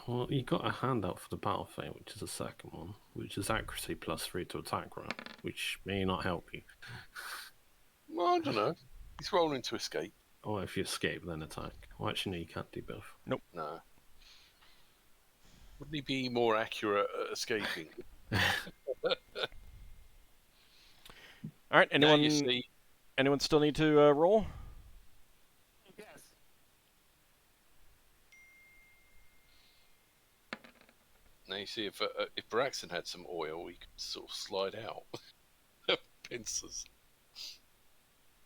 Speaker 3: Well, you got a handout for the battle phase, which is the second one, which is accuracy +3 to attack roll, which may not help you.
Speaker 2: Well, I don't know. He's rolling to escape.
Speaker 3: Or if you escape, then attack. Well, actually, no, you can't do both.
Speaker 2: No. Wouldn't he be more accurate at escaping?
Speaker 1: All right.
Speaker 2: Now
Speaker 1: Anyone?
Speaker 2: you see,
Speaker 1: Anyone still need to roll?
Speaker 2: you see, if Braxon had some oil, he could sort of slide out. Pincers.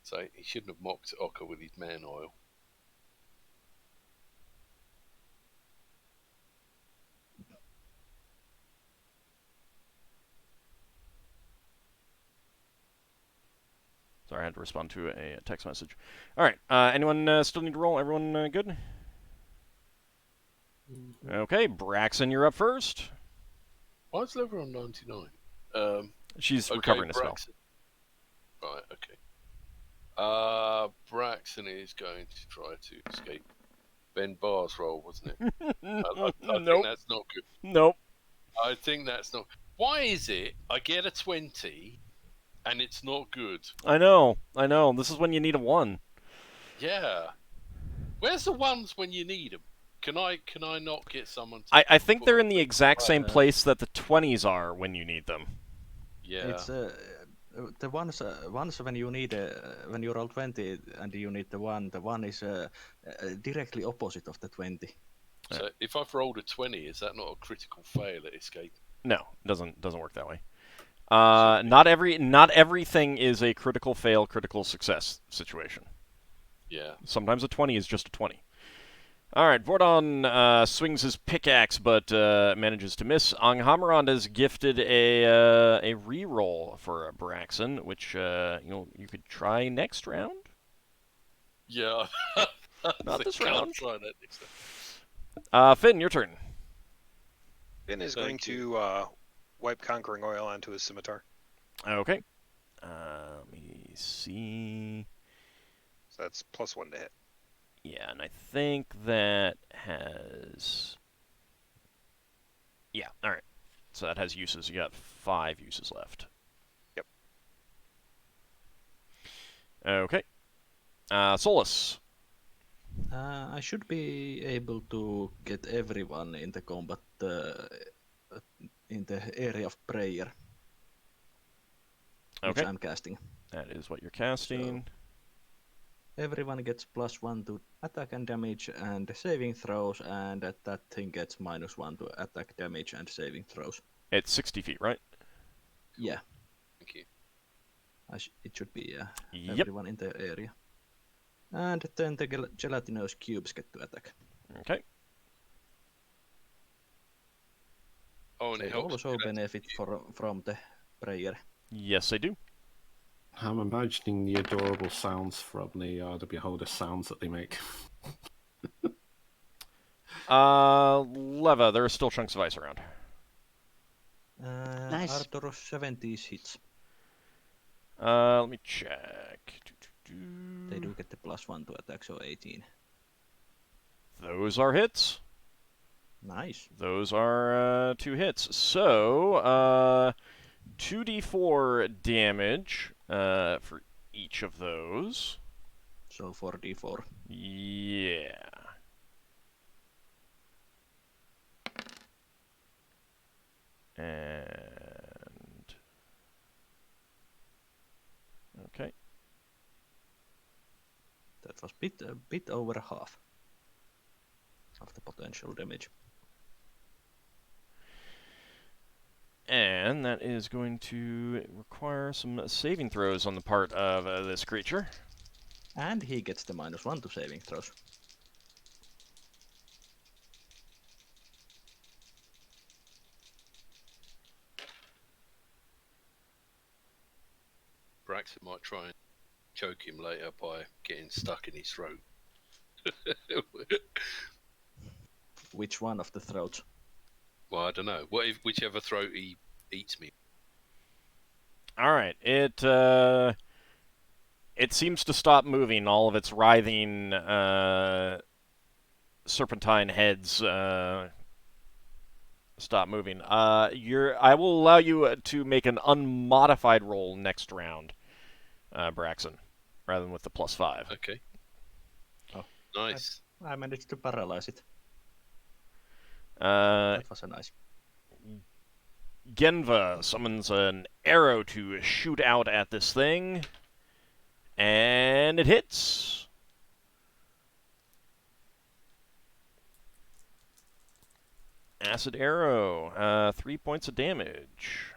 Speaker 2: So he shouldn't have mocked Ockar with his man oil.
Speaker 1: Sorry, I had to respond to a text message. All right, anyone still need to roll? Everyone good? Okay, Braxon, you're up first.
Speaker 2: Why is Lever on 99?
Speaker 1: She's
Speaker 2: Okay,
Speaker 1: recovering a spell.
Speaker 2: Braxon. Right, okay. Braxon is going to try to escape. Ben Barr's roll, wasn't it? I
Speaker 1: Nope.
Speaker 2: think that's not good.
Speaker 1: Nope.
Speaker 2: I think that's not. Why is it I get a 20 and it's not good?
Speaker 1: I know. This is when you need a 1.
Speaker 2: Yeah. Where's the ones when you need them? Can I not get someone to...
Speaker 1: I think they're in the exact same place that the 20s are when you need them.
Speaker 2: Yeah.
Speaker 4: It's the ones when you need when you roll 20 and you need the 1 is directly opposite of the 20.
Speaker 2: So if I've rolled a 20, is that not a critical fail at escape?
Speaker 1: No, doesn't work that way. Not everything is a critical fail, critical success situation.
Speaker 2: Yeah.
Speaker 1: Sometimes a 20 is just a 20. All right, Vordon swings his pickaxe, but manages to miss. Anghamarand has gifted a reroll for Braxon, which you could try next round.
Speaker 2: Yeah.
Speaker 1: Not this round.
Speaker 2: Try that next time.
Speaker 1: Finn, your turn.
Speaker 7: Finn is going to wipe Conquering Oil onto his scimitar.
Speaker 1: Okay. Let me see.
Speaker 7: So that's +1 to hit.
Speaker 1: Yeah, and I think that has... Yeah, all right. So that has uses. You got 5 uses left.
Speaker 7: Yep.
Speaker 1: Okay. Solas.
Speaker 4: I should be able to get everyone in the combat in the area of prayer, which
Speaker 1: Okay.
Speaker 4: I'm casting.
Speaker 1: That is what you're casting.
Speaker 4: Everyone gets +1 to attack and damage and saving throws, and that thing gets -1 to attack damage and saving throws.
Speaker 1: It's 60 feet, right?
Speaker 4: Yeah.
Speaker 2: Thank you.
Speaker 4: It should be
Speaker 1: Yep.
Speaker 4: everyone in the area. And then the gelatinous cubes get to attack.
Speaker 1: Okay.
Speaker 2: Oh, and
Speaker 4: They
Speaker 2: it helps.
Speaker 4: also benefit from the prayer.
Speaker 1: Yes, I do.
Speaker 3: I'm imagining the adorable sounds from the Beholder sounds that they make.
Speaker 1: Leva, there are still chunks of ice around.
Speaker 5: Nice.
Speaker 4: Arturus 70s hits.
Speaker 1: Let me check.
Speaker 4: They do get the +1 to attack, so 18.
Speaker 1: Those are hits.
Speaker 4: Nice.
Speaker 1: Those are 2 hits. So, 2d4 damage for each of those.
Speaker 4: So 4d4.
Speaker 1: Yeah. And... Okay.
Speaker 4: That was a bit over half of the potential damage.
Speaker 1: And that is going to require some saving throws on the part of this creature.
Speaker 4: And he gets the -1 to saving throws.
Speaker 2: Braxon might try and choke him later by getting stuck in his throat.
Speaker 4: Which one of the throats?
Speaker 2: Well, I don't know. Whichever throat he eats me.
Speaker 1: All right. It seems to stop moving. All of its writhing serpentine heads stop moving. I will allow you to make an unmodified roll next round, Braxon, rather than with the +5.
Speaker 2: Okay.
Speaker 4: Oh.
Speaker 2: Nice.
Speaker 4: I managed to paralyze it.
Speaker 1: Uh,
Speaker 4: That was a nice.
Speaker 1: Genva summons an arrow to shoot out at this thing, and it hits. acid arrow. 3 points of damage.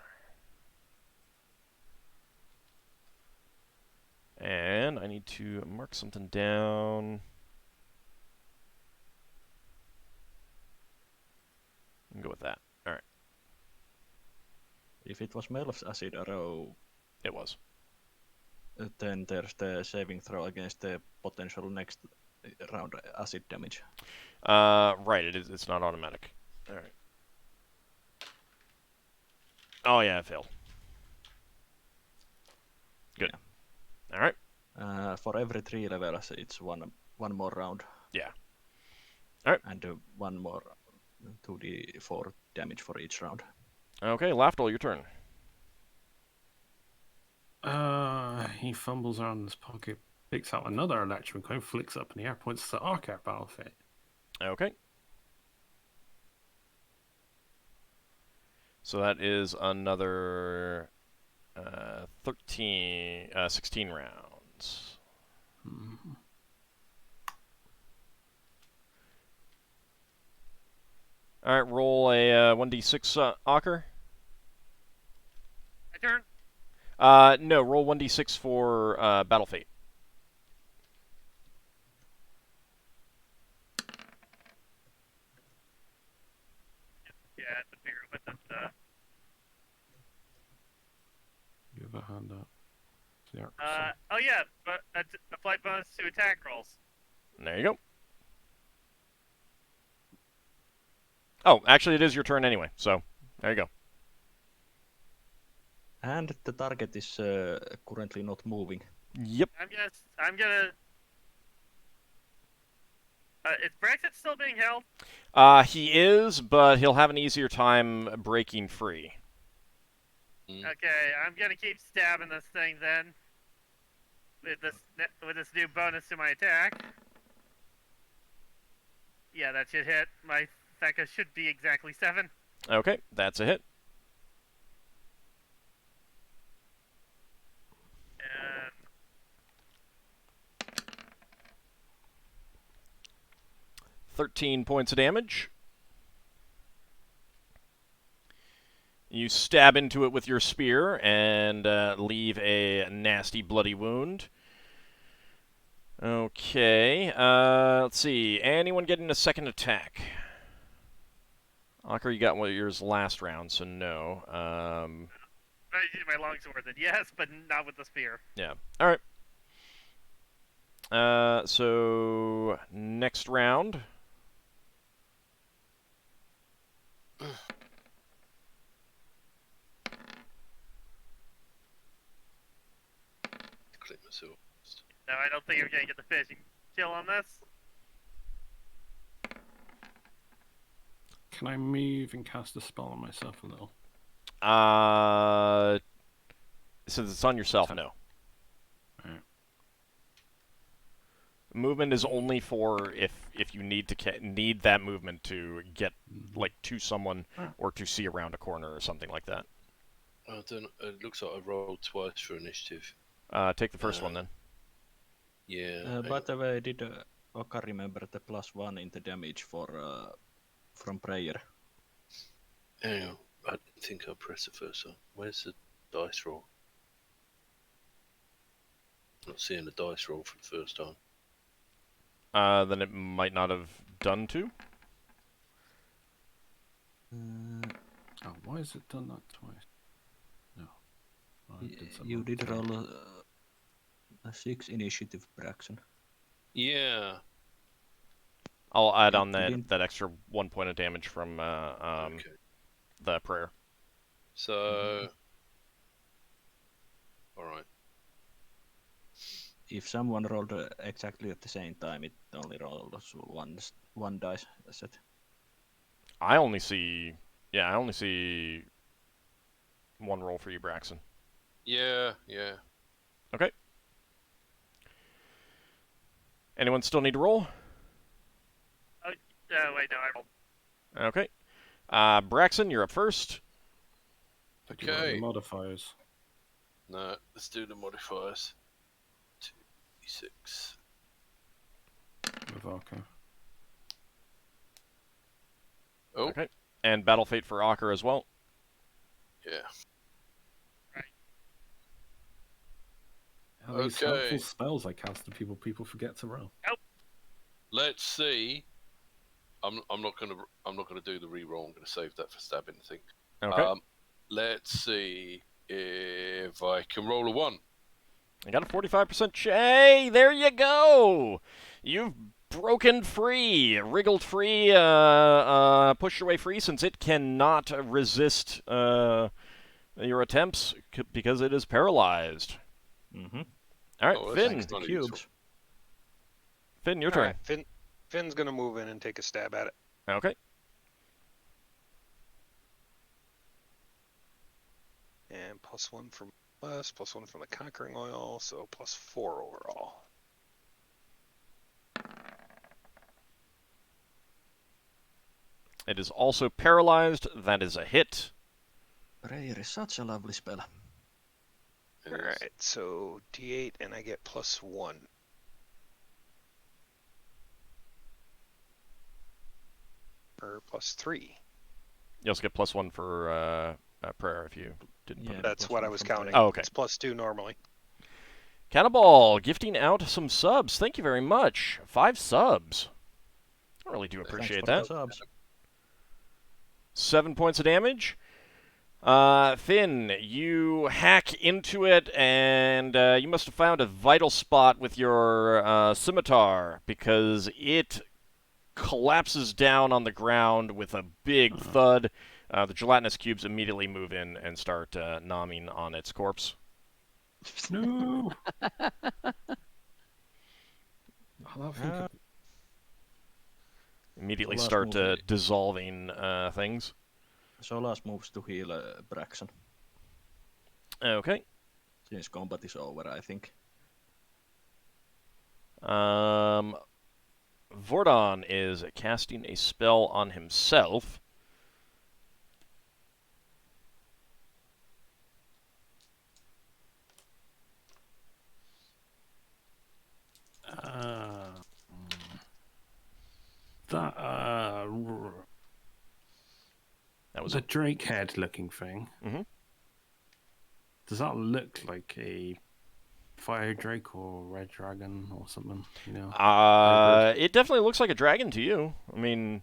Speaker 1: And I need to mark something down. And go with that. All right.
Speaker 4: If it was Melv's acid arrow,
Speaker 1: It was.
Speaker 4: then there's the saving throw against the potential next round acid damage.
Speaker 1: Right. It is. It's not automatic. All right. Oh yeah, it failed. Good. All right.
Speaker 4: For every 3 levels, it's one more round.
Speaker 1: Yeah. Alright.
Speaker 4: And one more 2d4 damage for each round.
Speaker 1: Okay, Lafdul, your turn.
Speaker 3: He fumbles around in his pocket, picks out another electrum coin, flicks up in the air, points to Ockar Balfit.
Speaker 1: Okay. So that is another 16 rounds.
Speaker 3: Mm-hmm.
Speaker 1: All right, roll a 1d6, Ockar.
Speaker 6: My turn.
Speaker 1: No, roll 1d6 for Battle Fate.
Speaker 6: Yeah, the bigger with the.
Speaker 3: You have a hand up. There.
Speaker 6: Oh yeah, but apply bonus to attack rolls.
Speaker 1: There you go. Oh, actually, it is your turn anyway, so there you go.
Speaker 4: And the target is currently not moving.
Speaker 1: Yep.
Speaker 6: I'm gonna. Is Braxon still being held?
Speaker 1: He is, but he'll have an easier time breaking free.
Speaker 6: Okay, I'm gonna keep stabbing this thing then. With this new bonus to my attack. Yeah, that should hit. My Theka should be exactly 7.
Speaker 1: Okay, that's a hit.
Speaker 6: And
Speaker 1: 13 points of damage. You stab into it with your spear and leave a nasty bloody wound. Okay, let's see. Anyone getting a second attack? Ockar, you got one of yours last round, so no.
Speaker 6: I use my longsword then, yes, but not with the spear.
Speaker 1: Yeah. All right. So next round.
Speaker 2: Click myself.
Speaker 6: No, I don't think you're gonna get the finishing kill on this.
Speaker 3: Can I move and cast a spell on myself a little?
Speaker 1: Since it's on yourself, no.
Speaker 3: Alright.
Speaker 1: Movement is only for if you need need that movement to get like to someone or to see around a corner or something like that.
Speaker 2: I don't. It looks like I rolled twice for initiative.
Speaker 1: Take the first one then.
Speaker 2: Yeah.
Speaker 4: By the way, did Ockar remember the +1 in the damage for from prayer?
Speaker 2: Hang on. I didn't think I pressed the first one. Where's the dice roll? Not seeing the dice roll for the first time.
Speaker 1: Then it might not have done to.
Speaker 3: Oh, why has it done that twice? No.
Speaker 4: You did roll a 6 initiative, Braxon.
Speaker 2: Yeah.
Speaker 1: I'll add on
Speaker 4: didn't-
Speaker 1: that extra 1 point of damage from
Speaker 2: Okay.
Speaker 1: the prayer.
Speaker 2: So. All right.
Speaker 4: If someone rolled exactly at the same time, it only rolls one dice. That's it.
Speaker 1: I only see one roll for you, Braxon.
Speaker 2: Yeah.
Speaker 1: Okay. Anyone still need to roll?
Speaker 6: Wait, no, I rolled.
Speaker 1: Okay. Braxon, you're up first.
Speaker 2: Okay.
Speaker 3: Modifiers.
Speaker 2: No, let's do the modifiers. 2d6.
Speaker 3: With Ockar.
Speaker 2: Oh.
Speaker 1: Okay. And Battle Fate for Ockar as well.
Speaker 2: Yeah.
Speaker 3: How these
Speaker 2: Okay.
Speaker 3: helpful spells I cast to people forget to roll.
Speaker 2: Let's see. I'm not gonna do the re-roll. I'm gonna save that for stabbing the thing.
Speaker 1: Okay.
Speaker 2: Let's see if I can roll a 1.
Speaker 1: I got a 45% Hey, there you go! You've broken free, wriggled free, pushed your way free since it cannot resist your attempts because it is paralyzed.
Speaker 4: Mm-hmm.
Speaker 1: All right,
Speaker 2: Oh,
Speaker 1: Finn.
Speaker 2: that's
Speaker 4: The
Speaker 2: not
Speaker 4: cubes.
Speaker 1: Finn, your
Speaker 7: All
Speaker 1: turn.
Speaker 7: right, Finn's gonna move in and take a stab at it.
Speaker 1: Okay.
Speaker 7: And +1 from plus, +1 from the conquering oil, so +4 overall.
Speaker 1: It is also paralyzed. That is a hit.
Speaker 4: Prayer is such a lovely spell.
Speaker 2: It
Speaker 7: All
Speaker 2: is.
Speaker 7: right, so D8 and I get +1. Or +3.
Speaker 1: You also get +1 for prayer if you didn't put
Speaker 4: Yeah,
Speaker 1: it.
Speaker 7: That's what I
Speaker 4: +1
Speaker 7: was
Speaker 4: from
Speaker 7: counting.
Speaker 1: Oh, okay.
Speaker 7: It's +2 normally.
Speaker 1: Cannibal gifting out some subs. Thank you very much. 5 subs. I really do
Speaker 4: Thanks
Speaker 1: appreciate
Speaker 4: for
Speaker 1: that.
Speaker 4: the subs.
Speaker 1: 7 points of damage. Finn, you hack into it, and you must have found a vital spot with your scimitar because it collapses down on the ground with a big thud. The gelatinous cubes immediately move in and start nomming on its corpse.
Speaker 3: No. Oh, that thing
Speaker 4: Uh,
Speaker 3: could-
Speaker 1: Immediately
Speaker 4: Last
Speaker 1: start
Speaker 4: move.
Speaker 1: dissolving things.
Speaker 4: Solas moves to heal Braxon,
Speaker 1: Okay.
Speaker 4: since combat is over, I think.
Speaker 1: Vordon is casting a spell on himself.
Speaker 3: that
Speaker 1: That was
Speaker 3: the Drake head looking thing.
Speaker 1: Mhm.
Speaker 3: Does that look like a fire drake or red dragon or something? You know.
Speaker 1: It definitely looks like a dragon to you. I mean,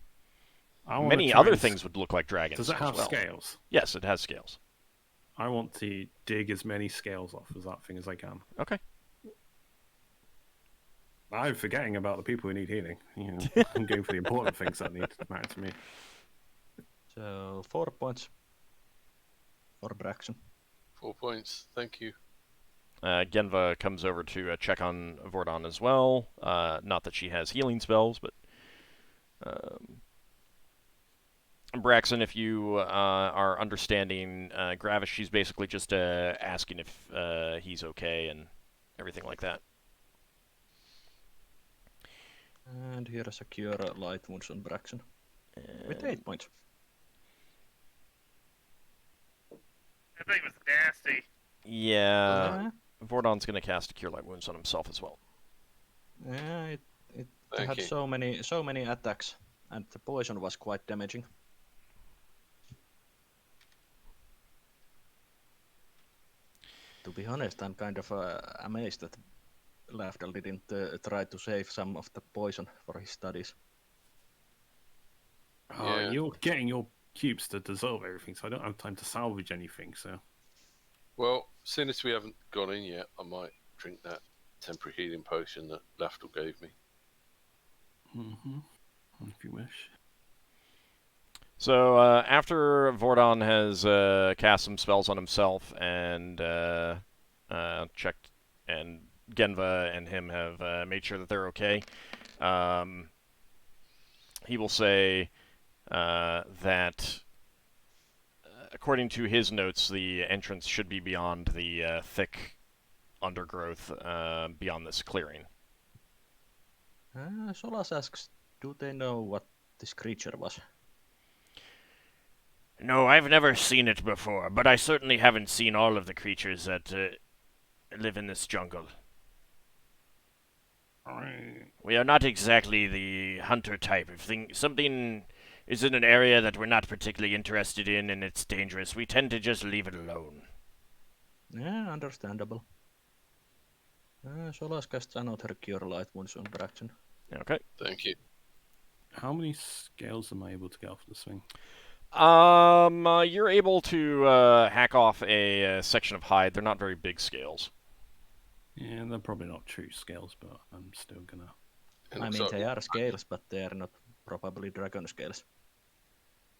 Speaker 3: I wanna
Speaker 1: many
Speaker 3: try
Speaker 1: other
Speaker 3: and
Speaker 1: things would look like dragons.
Speaker 3: Does it
Speaker 1: as
Speaker 3: have
Speaker 1: well.
Speaker 3: scales?
Speaker 1: Yes, it has scales.
Speaker 3: I want to dig as many scales off of that thing as I can.
Speaker 1: Okay.
Speaker 3: I'm forgetting about the people who need healing. You know, I'm going for the important things that need to matter to me.
Speaker 4: So 4 points for Braxon.
Speaker 2: 4 points. Thank you.
Speaker 1: Genva comes over to check on Vordon as well. Not that she has healing spells, but Braxon, if you are understanding Gravis, she's basically just asking if he's okay and everything like that.
Speaker 4: And here is a cure light wounds on Braxon. With 8 points.
Speaker 6: That thing was nasty.
Speaker 1: Yeah, Vordon's going to cast a Cure Light Wounds on himself as well.
Speaker 4: Yeah, it
Speaker 2: Thank
Speaker 4: had
Speaker 2: you.
Speaker 4: so many attacks, and the poison was quite damaging. To be honest, I'm kind of amazed that Lafdul didn't try to save some of the poison for his studies.
Speaker 2: Yeah.
Speaker 3: You're getting your cubes to dissolve everything, so I don't have time to salvage anything. So
Speaker 2: Well, seeing as we haven't gone in yet, I might drink that temporary healing potion that Lafdul gave me.
Speaker 3: if you wish.
Speaker 1: So after Vordon has cast some spells on himself and checked, and Genva and him have made sure that they're okay, he will say that according to his notes, the entrance should be beyond the thick undergrowth beyond this clearing.
Speaker 4: Solas asks, do they know what this creature was?
Speaker 1: No, I've never seen it before, but I certainly haven't seen all of the creatures that live in this jungle.
Speaker 3: Alright.
Speaker 1: We are not exactly the hunter type of thing. Something is in an area that we're not particularly interested in and it's dangerous, we tend to just leave it alone.
Speaker 4: Yeah, understandable. Solas casts another Cure Light Wounds on Braxon.
Speaker 1: Okay.
Speaker 2: Thank you.
Speaker 3: How many scales am I able to get off this thing?
Speaker 1: You're able to hack off a section of hide. They're not very big scales.
Speaker 3: Yeah, they're probably not true scales, but I'm still gonna.
Speaker 2: And
Speaker 4: I
Speaker 2: it's
Speaker 4: mean,
Speaker 2: like-
Speaker 4: they are scales, but they are not probably dragon scales.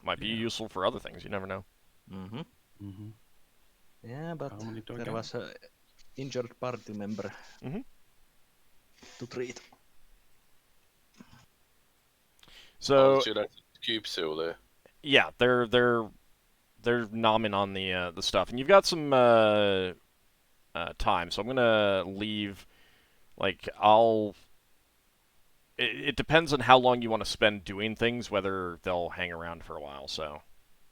Speaker 1: Might be
Speaker 3: Yeah.
Speaker 1: useful for other things. You never know.
Speaker 4: Mm-hmm.
Speaker 3: Mm-hmm.
Speaker 4: Yeah, but
Speaker 3: How many do I
Speaker 4: there
Speaker 3: get?
Speaker 4: was a injured party member
Speaker 1: Mhm.
Speaker 4: to treat.
Speaker 1: So
Speaker 2: should have cube seal there.
Speaker 1: yeah, they're nomming on the stuff, and you've got some time. So I'm gonna leave. Like it depends on how long you want to spend doing things, whether they'll hang around for a while. So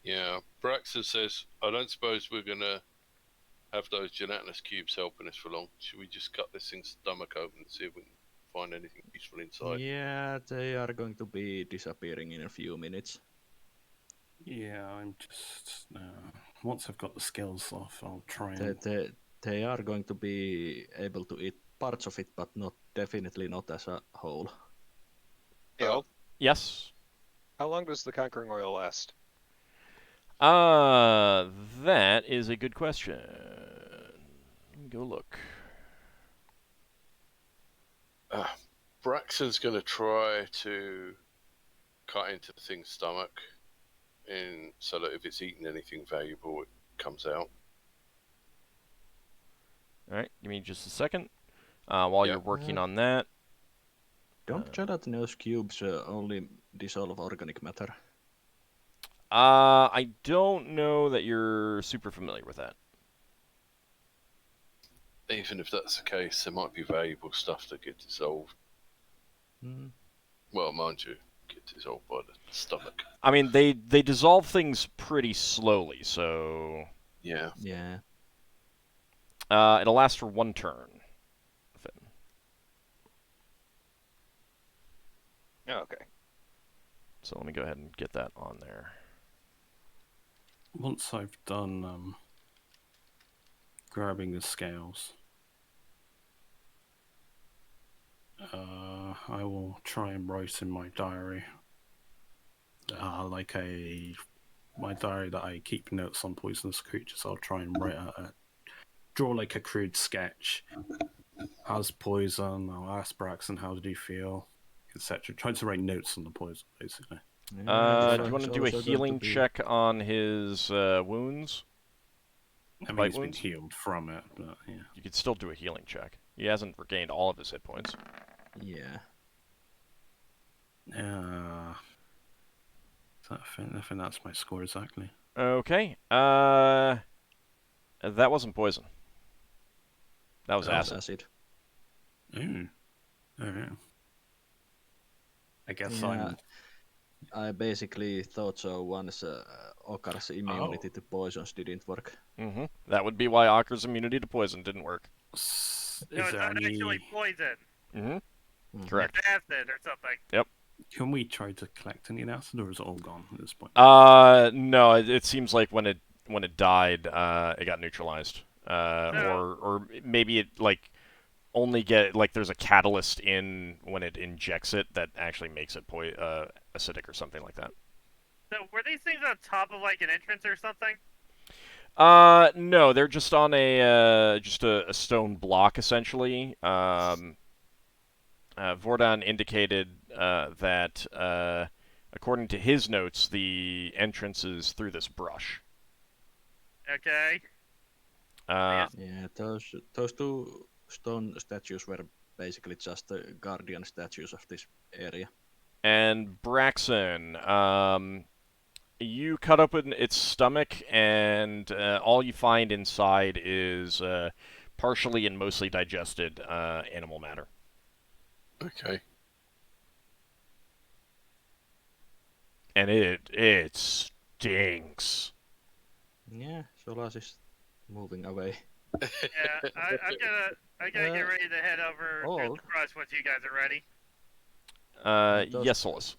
Speaker 2: Yeah, Braxon says, I don't suppose we're gonna have those gelatinous cubes helping us for long. Should we just cut this thing's stomach open and see if we can find anything useful inside?
Speaker 4: Yeah, they are going to be disappearing in a few minutes.
Speaker 3: Yeah, I'm just. Once I've got the scales off, I'll try and.
Speaker 4: They are going to be able to eat parts of it, but definitely not as a whole.
Speaker 7: Yeah.
Speaker 1: yes.
Speaker 7: How long does the conquering oil last?
Speaker 1: That is a good question. Let me go look.
Speaker 2: Braxton's gonna try to cut into the thing's stomach, so that if it's eaten anything valuable, it comes out.
Speaker 1: All right, give me just a second. While
Speaker 2: Yeah.
Speaker 1: you're working on that.
Speaker 4: Don't gelatinous cubes only dissolve organic matter?
Speaker 1: I don't know that you're super familiar with that.
Speaker 2: Even if that's the case, there might be valuable stuff that get dissolved.
Speaker 4: Mm.
Speaker 2: Well, mind you, get dissolved by the stomach.
Speaker 1: I mean, they dissolve things pretty slowly, so
Speaker 2: Yeah.
Speaker 4: Yeah.
Speaker 1: it'll last for one turn. Finn.
Speaker 7: Okay.
Speaker 1: So let me go ahead and get that on there.
Speaker 3: Once I've done grabbing the scales, I will try and write in my diary, my diary that I keep notes on poisonous creatures. I'll try and draw like a crude sketch. Has poison? I'll ask Braxon how did he feel, etc. Try to write notes on the poison, basically.
Speaker 4: Yeah,
Speaker 1: Do you want to do a healing check on his wounds?
Speaker 3: I mean,
Speaker 1: Bite
Speaker 3: he's been
Speaker 1: wounds?
Speaker 3: healed from it, but yeah.
Speaker 1: You could still do a healing check. He hasn't regained all of his hit points.
Speaker 4: Yeah.
Speaker 3: I think that's my score exactly.
Speaker 1: Okay. That wasn't poison. That was
Speaker 4: That was
Speaker 1: acid.
Speaker 4: acid.
Speaker 3: Ooh. Okay. I guess
Speaker 4: Yeah. I basically thought so once Ockar's immunity to poisons didn't work.
Speaker 1: Mm-hmm. That would be why Ockar's immunity to poison didn't work.
Speaker 3: Is
Speaker 6: No, it's
Speaker 3: there
Speaker 6: not
Speaker 3: any?
Speaker 6: actually poison.
Speaker 1: Mm-hmm. Correct.
Speaker 6: It's acid or something.
Speaker 1: Yep.
Speaker 3: Can we try to collect any acid, or is it all gone at this point?
Speaker 1: No. It seems like when it died, it got neutralized. Or maybe it only there's a catalyst in when it injects it that actually makes it acidic or something like that.
Speaker 6: So were these things on top of like an entrance or something?
Speaker 1: No, they're just on a stone block essentially. Vordan indicated that according to his notes, the entrance is through this brush.
Speaker 6: Okay.
Speaker 4: Yeah, those two stone statues were basically just the guardian statues of this area.
Speaker 1: And Braxon, you cut open its stomach, and all you find inside is partially and mostly digested animal matter.
Speaker 2: Okay.
Speaker 1: And it stinks.
Speaker 4: Yeah, Solas is moving away.
Speaker 6: Yeah, I'm gonna get ready to head over to the
Speaker 4: Old.
Speaker 6: brush once you guys are ready.
Speaker 4: Those-
Speaker 1: Yes, Solas.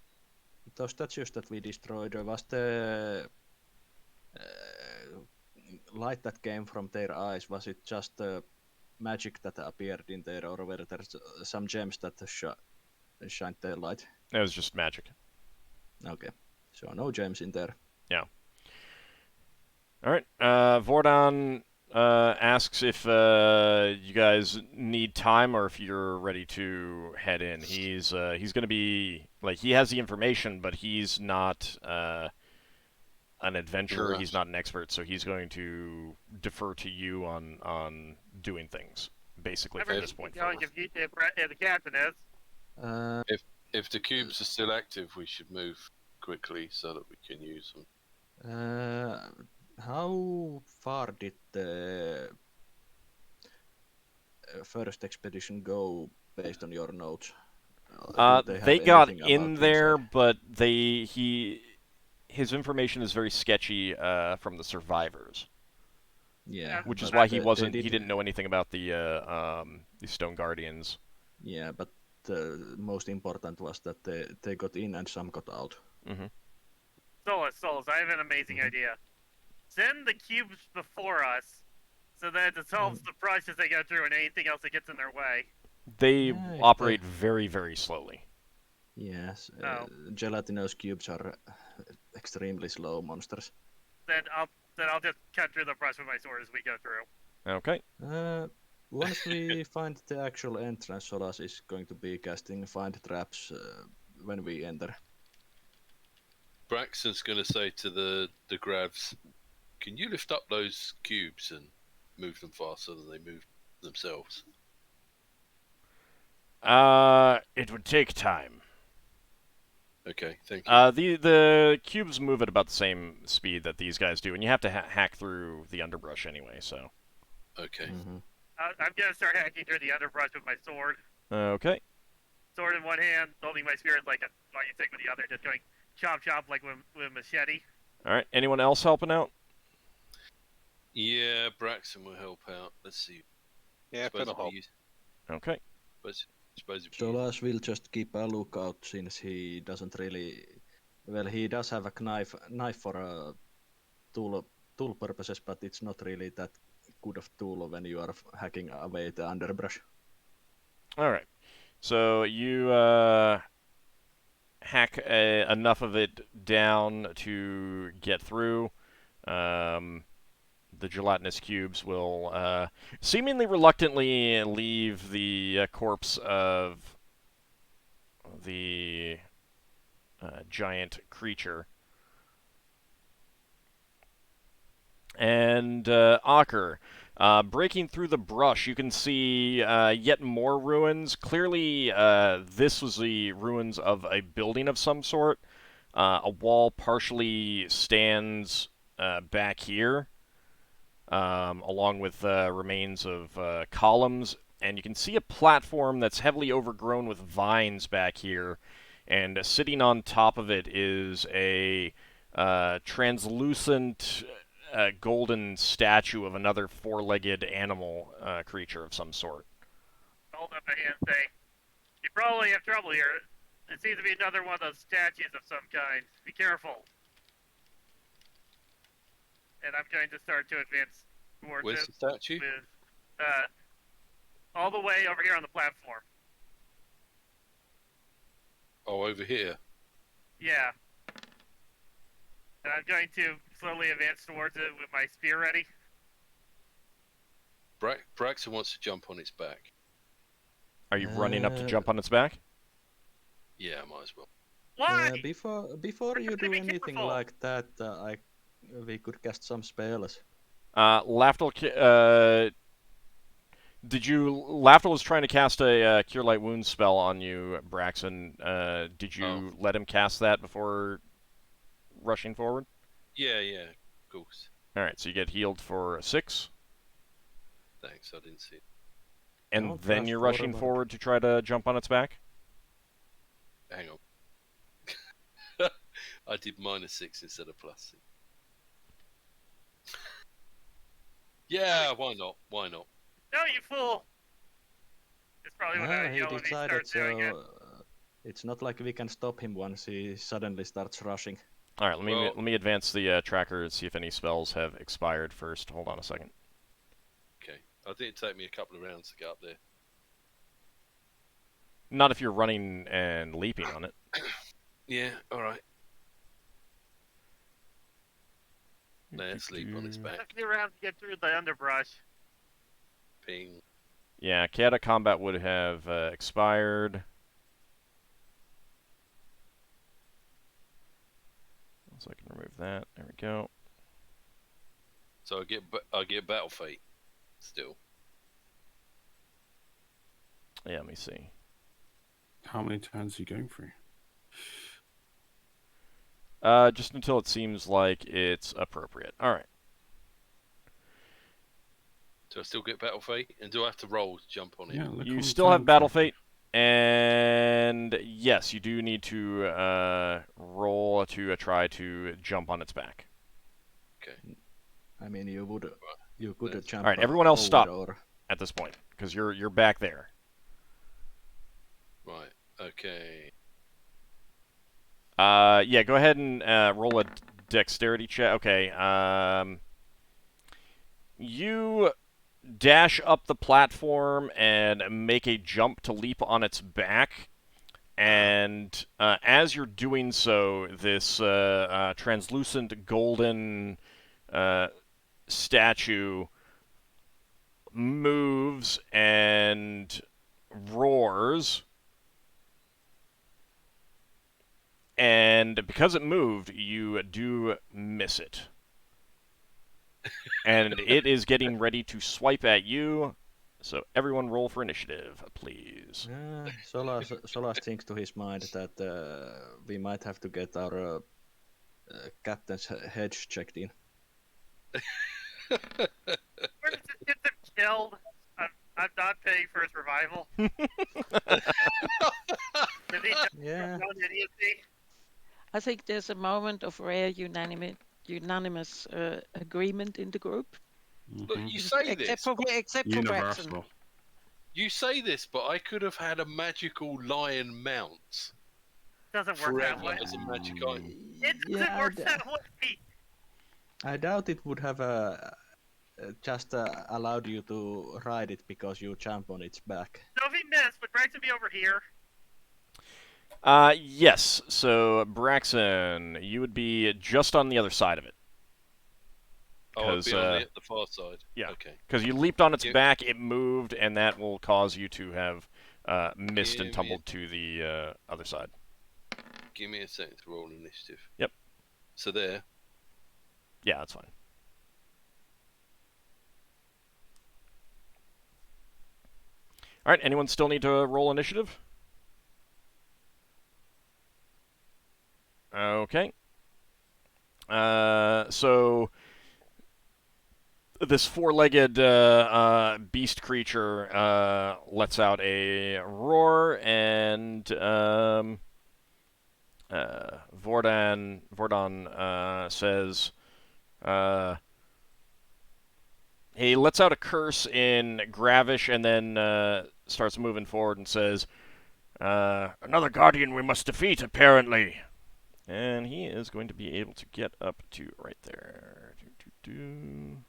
Speaker 4: those statues that we destroyed, was the light that came from their eyes, was it just the magic that appeared in there, or were there some gems that shined their light?
Speaker 1: It was just magic.
Speaker 4: Okay, so no gems in there.
Speaker 1: Yeah. All right. Vordon asks if you guys need time or if you're ready to head in. He's going to be like, he has the information, but he's not an adventurer. He's not an expert, so he's going to defer to you on doing things basically from this point forward.
Speaker 6: If the captain is.
Speaker 2: If the cubes are still active, we should move quickly so that we can use them.
Speaker 4: How far did the first expedition go based on your notes?
Speaker 1: They got in there, but his information is very sketchy from the survivors.
Speaker 4: Yeah,
Speaker 1: which is why he didn't know anything about the Stone Guardians.
Speaker 4: Yeah, but the most important was that they got in and some got out.
Speaker 1: Mm-hmm.
Speaker 6: Solas, I have an amazing idea. Send the cubes before us, so that it solves the process they go through and anything else that gets in their way.
Speaker 1: They operate very, very slowly.
Speaker 4: Yes, gelatinous cubes are extremely slow monsters.
Speaker 6: Then I'll just cut through the brush with my sword as we go through.
Speaker 1: Okay.
Speaker 4: Once we find the actual entrance, Solas is going to be casting find traps when we enter.
Speaker 2: Braxon's going to say to the Gravs, can you lift up those cubes and move them faster than they move themselves?
Speaker 1: It would take time.
Speaker 2: Okay, thank you.
Speaker 1: The cubes move at about the same speed that these guys do, and you have to hack through the underbrush anyway, so...
Speaker 2: Okay.
Speaker 4: Mm-hmm.
Speaker 6: I'm going to start hacking through the underbrush with my sword.
Speaker 1: Okay.
Speaker 6: Sword in one hand, holding my spear like a walking stick with the other, just going chop chop like with a machete.
Speaker 1: Alright, anyone else helping out?
Speaker 2: Yeah, Braxon will help out. Let's see.
Speaker 7: Yeah, Finnel'ar help.
Speaker 1: Okay.
Speaker 4: Solas will just keep a lookout since he doesn't really... Well, he does have a knife for tool purposes, but it's not really that good of tool when you are hacking away the underbrush.
Speaker 1: Alright. So you hack enough of it down to get through. The gelatinous cubes will seemingly reluctantly leave the corpse of the giant creature. And Ockar, breaking through the brush, you can see yet more ruins. Clearly, this was the ruins of a building of some sort. A wall partially stands back here, along with remains of columns. And you can see a platform that's heavily overgrown with vines back here. And sitting on top of it is a translucent... golden statue of another four-legged animal creature of some sort.
Speaker 6: Hold up a hand saying, you probably have trouble here. It seems to be another one of those statues of some kind. Be careful. And I'm going to start to advance towards
Speaker 2: Where's the statue?
Speaker 6: With, all the way over here on the platform.
Speaker 2: Oh, over here?
Speaker 6: Yeah. And I'm going to slowly advance towards it with my spear ready.
Speaker 2: Braxon wants to jump on its back.
Speaker 1: Are you running up to jump on its back?
Speaker 2: Yeah, I might as well.
Speaker 6: Why?
Speaker 4: Before you do anything like that, we could cast some spells.
Speaker 1: Lafdul, Lafdul was trying to cast a Cure Light Wounds spell on you, Braxon. Did you let him cast that before rushing forward?
Speaker 2: Yeah, of course.
Speaker 1: Alright, so you get healed for 6.
Speaker 2: Thanks, I didn't see it.
Speaker 1: And then you're rushing forward to try to jump on its back?
Speaker 2: Hang on. I did -6 instead of +6. Yeah, why not? Why not?
Speaker 6: No, you fool! It's probably what I yell when he starts doing it.
Speaker 4: It's not like we can stop him once he suddenly starts rushing.
Speaker 1: All right, let
Speaker 2: Well-
Speaker 1: me advance the tracker and see if any spells have expired first. Hold on a second.
Speaker 2: Okay. I think it'd take me a couple of rounds to get up there.
Speaker 1: Not if you're running and leaping on it.
Speaker 2: Yeah, alright. Let's sleep on its back.
Speaker 6: Took me around to get through the underbrush.
Speaker 2: Ping.
Speaker 1: Yeah, Chaotic Combat would have expired. So I can remove that. There we go.
Speaker 2: So I get Battle Fate still.
Speaker 1: Yeah, let me see.
Speaker 3: How many turns are you going through?
Speaker 1: Just until it seems like it's appropriate. All right.
Speaker 2: Do I still get Battle Fate? And do I have to roll to jump on it?
Speaker 3: Yeah, look
Speaker 1: You
Speaker 3: on
Speaker 1: still
Speaker 3: the
Speaker 1: have
Speaker 3: time
Speaker 1: Battle
Speaker 3: tracker.
Speaker 1: Fate, and yes, you do need to roll to try to jump on its back.
Speaker 2: Okay.
Speaker 4: I mean, you could
Speaker 2: Let's-
Speaker 4: jump.
Speaker 1: All right, everyone else
Speaker 4: over
Speaker 1: stop.
Speaker 4: Or...
Speaker 1: At this point, because you're back there.
Speaker 2: Right. Okay.
Speaker 1: Yeah, go ahead and roll a dexterity check. Okay. You dash up the platform and make a jump to leap on its back. And as you're doing so, this translucent golden statue moves and roars. And because it moved, you do miss it. And it is getting ready to swipe at you. So everyone roll for initiative, please.
Speaker 4: Solas thinks to his mind that we might have to get our captain's hedge checked in.
Speaker 6: Where does this get them killed? I'm not paying for his revival. Did he just
Speaker 4: Yeah.
Speaker 6: run idiocy?
Speaker 5: I think there's a moment of rare unanimous agreement in the group.
Speaker 2: Look,
Speaker 3: Mhm.
Speaker 2: you say
Speaker 5: Except
Speaker 2: this.
Speaker 5: for Braxon.
Speaker 3: Universal.
Speaker 2: You say this, but I could have had a magical lion mount
Speaker 6: Doesn't work that
Speaker 2: forever
Speaker 6: way.
Speaker 2: as a magic item.
Speaker 6: It doesn't
Speaker 4: Yeah,
Speaker 6: work that way.
Speaker 4: I doubt it would have just allowed you to ride it because you jump on its back.
Speaker 6: So if he missed, would Braxton be over here?
Speaker 1: Yes. So Braxon, you would be just on the other side of it.
Speaker 2: Oh, I'd be on
Speaker 1: 'Cause,
Speaker 2: the far side.
Speaker 1: yeah.
Speaker 2: Okay.
Speaker 1: Because you leaped on its
Speaker 2: Yeah.
Speaker 1: back, it moved, and that will cause you to have missed
Speaker 2: Give
Speaker 1: and
Speaker 2: me-
Speaker 1: tumbled to the other side.
Speaker 2: Give me a second to roll initiative.
Speaker 1: Yep.
Speaker 2: So there.
Speaker 1: Yeah, that's fine. All right, anyone still need to roll initiative? Okay. So this four-legged beast creature lets out a roar, and Vordon says, he lets out a curse in Gravish, and then starts moving forward and says, another guardian we must defeat, apparently. And he is going to be able to get up to right there. There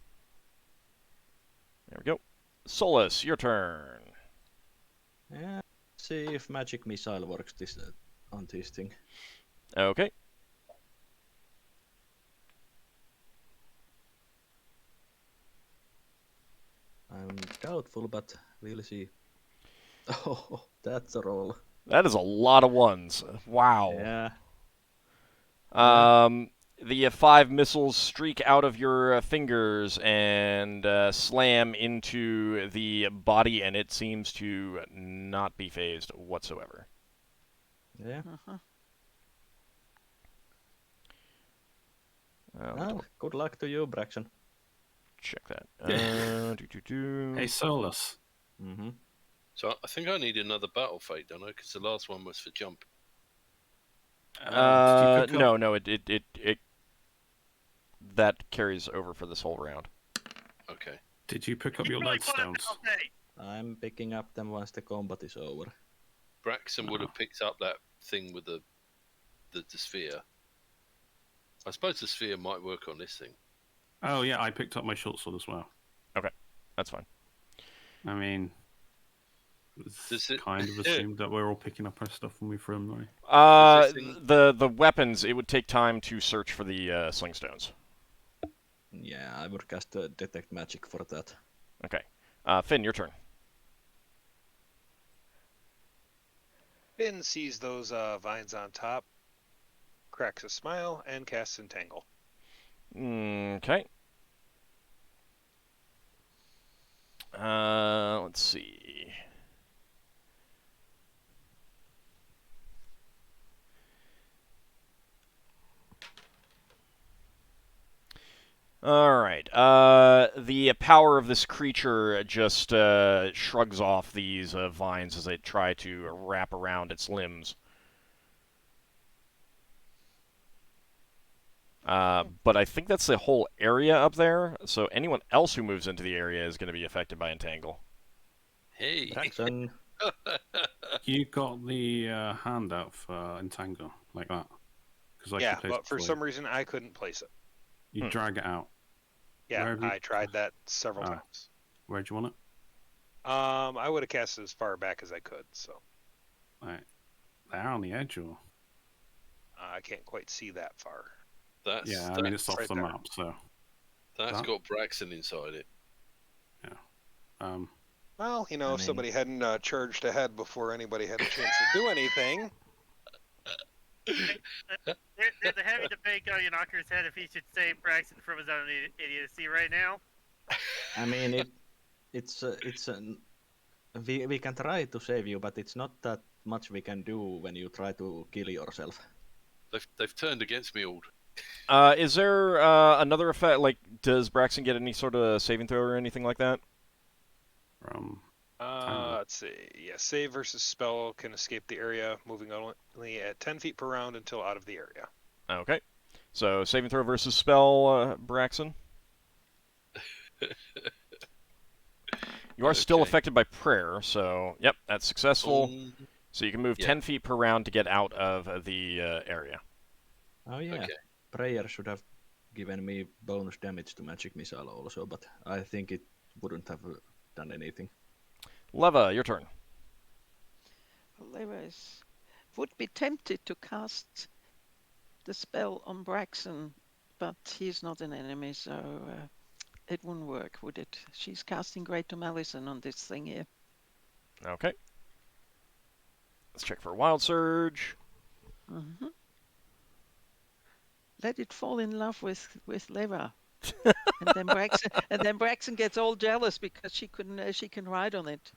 Speaker 1: we go. Solas, your turn.
Speaker 4: Yeah. See if magic missile works on this thing.
Speaker 1: Okay.
Speaker 4: I'm doubtful, but we'll see. Oh, that's a roll.
Speaker 1: That is a lot of ones. Wow.
Speaker 4: Yeah.
Speaker 1: The 5 missiles streak out of your fingers and slam into the body, and it seems to not be phased whatsoever.
Speaker 4: Yeah.
Speaker 5: Uh-huh.
Speaker 4: Well, good luck to you, Braxon.
Speaker 1: Check that.
Speaker 3: Hey, Solas.
Speaker 4: Mm-hmm.
Speaker 2: So I think I need another battle fate, don't I? Because the last one was for jump.
Speaker 3: Did you pick up-
Speaker 1: No, it that carries over for this whole round.
Speaker 2: Okay.
Speaker 3: Did you pick up
Speaker 6: You
Speaker 3: your
Speaker 6: really
Speaker 3: light
Speaker 6: put him
Speaker 3: stones?
Speaker 6: all day.
Speaker 4: I'm picking up them once the combat is over.
Speaker 2: Braxon would have picked up that thing with the sphere. I suppose the sphere might work on this thing.
Speaker 3: Oh yeah, I picked up my short sword as well.
Speaker 1: Okay, that's fine.
Speaker 3: I mean, it's kind of assumed that we're all picking up our stuff when we throw them away.
Speaker 1: The weapons, it would take time to search for the slingstones.
Speaker 4: Yeah, I would cast Detect Magic for that.
Speaker 1: Okay. Finn, your turn.
Speaker 7: Finn sees those vines on top, cracks a smile, and casts Entangle.
Speaker 1: Okay. Let's see. All right. The power of this creature just shrugs off these vines as they try to wrap around its limbs. But I think that's the whole area up there, so anyone else who moves into the area is going to be affected by Entangle.
Speaker 2: Hey.
Speaker 4: Braxon.
Speaker 3: You got the handout for Entangle, like that?
Speaker 7: Yeah, but for some reason I couldn't place it.
Speaker 3: You drag it out.
Speaker 7: Yeah, I tried that several times.
Speaker 3: Where'd you want it?
Speaker 7: I would have cast it as far back as I could, so.
Speaker 3: Right. There on the edge, or?
Speaker 7: I can't quite see that far.
Speaker 3: I mean, it's off
Speaker 7: right
Speaker 3: the
Speaker 7: there.
Speaker 3: map, so.
Speaker 2: That's got Braxon inside it.
Speaker 3: Yeah.
Speaker 7: Well, if somebody hadn't charged ahead before anybody had a chance to do anything.
Speaker 6: There's a heavy debate going in Ockar's head if he should save Braxon from his own idiocy right now.
Speaker 4: I mean, we can try to save you, but it's not that much we can do when you try to kill yourself.
Speaker 2: They've turned against me, Auld.
Speaker 1: Is there another effect? Like, does Braxon get any sort of saving throw or anything like that?
Speaker 7: Let's see. Yeah, save versus spell can escape the area, moving only at 10 feet per round until out of the area.
Speaker 1: Okay. So, saving throw versus spell, Braxon. You are still affected by prayer, so, yep, that's successful. So you can move 10 feet per round to get out of the area.
Speaker 4: Oh, yeah. Okay. Prayer should have given me bonus damage to magic missile also, but I think it wouldn't have done anything.
Speaker 1: Leva, your turn.
Speaker 5: Leva would be tempted to cast the spell on Braxon, but he's not an enemy, so it wouldn't work, would it? She's casting Greater Malison on this thing here.
Speaker 1: Okay. Let's check for Wild Surge.
Speaker 5: Mm-hmm. Let it fall in love with Leva. and then Braxon gets all jealous because she can ride on it.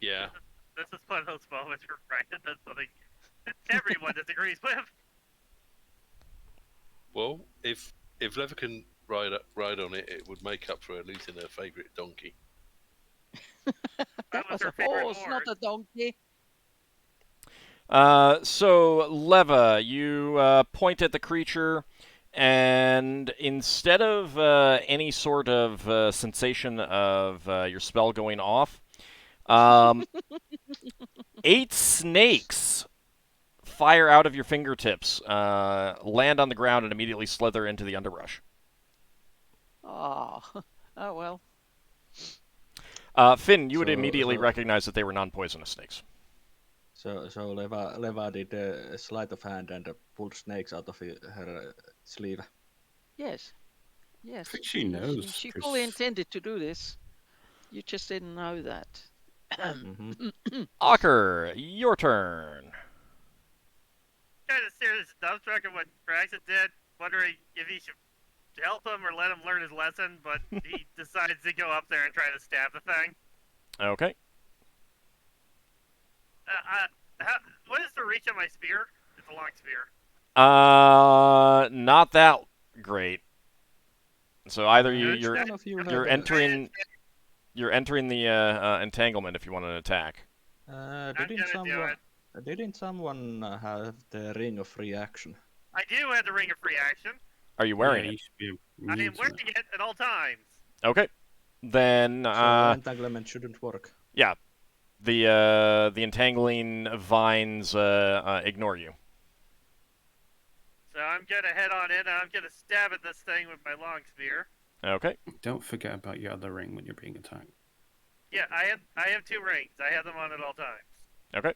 Speaker 2: Yeah.
Speaker 6: This is one of those moments where Braxon does something everyone disagrees with.
Speaker 2: Well, if Leva can ride on it, it would make up for her losing her favourite donkey.
Speaker 5: That was a horse, not a donkey.
Speaker 1: So, Leva, you point at the creature, and instead of any sort of sensation of your spell going off, 8 snakes fire out of your fingertips, land on the ground, and immediately slither into the underbrush.
Speaker 5: Oh well.
Speaker 1: Finn, you would immediately recognize that they were non-poisonous snakes.
Speaker 4: So Leva did a sleight of hand and pulled snakes out of her sleeve.
Speaker 5: Yes.
Speaker 3: I think she knows.
Speaker 5: She fully intended to do this. You just didn't know that.
Speaker 1: Ockar, your turn.
Speaker 6: Kind of serious dumbstruck at what Braxon did, wondering if he should help him or let him learn his lesson, but he decides to go up there and try to stab the thing.
Speaker 1: Okay.
Speaker 6: What is the reach of my spear? It's a long spear.
Speaker 1: Not that great. So either you're entering the entanglement if you want an attack.
Speaker 4: Didn't someone have the ring of reaction?
Speaker 6: I do have the ring of reaction.
Speaker 1: Are you wearing it?
Speaker 6: I am wearing it at all times.
Speaker 1: Okay. Then
Speaker 4: so entanglement shouldn't work.
Speaker 1: Yeah. The entangling vines ignore you.
Speaker 6: So I'm gonna head on in, and I'm gonna stab at this thing with my long spear.
Speaker 1: Okay.
Speaker 3: Don't forget about your other ring when you're being attacked.
Speaker 6: Yeah, I have 2 rings. I have them on at all times.
Speaker 1: Okay.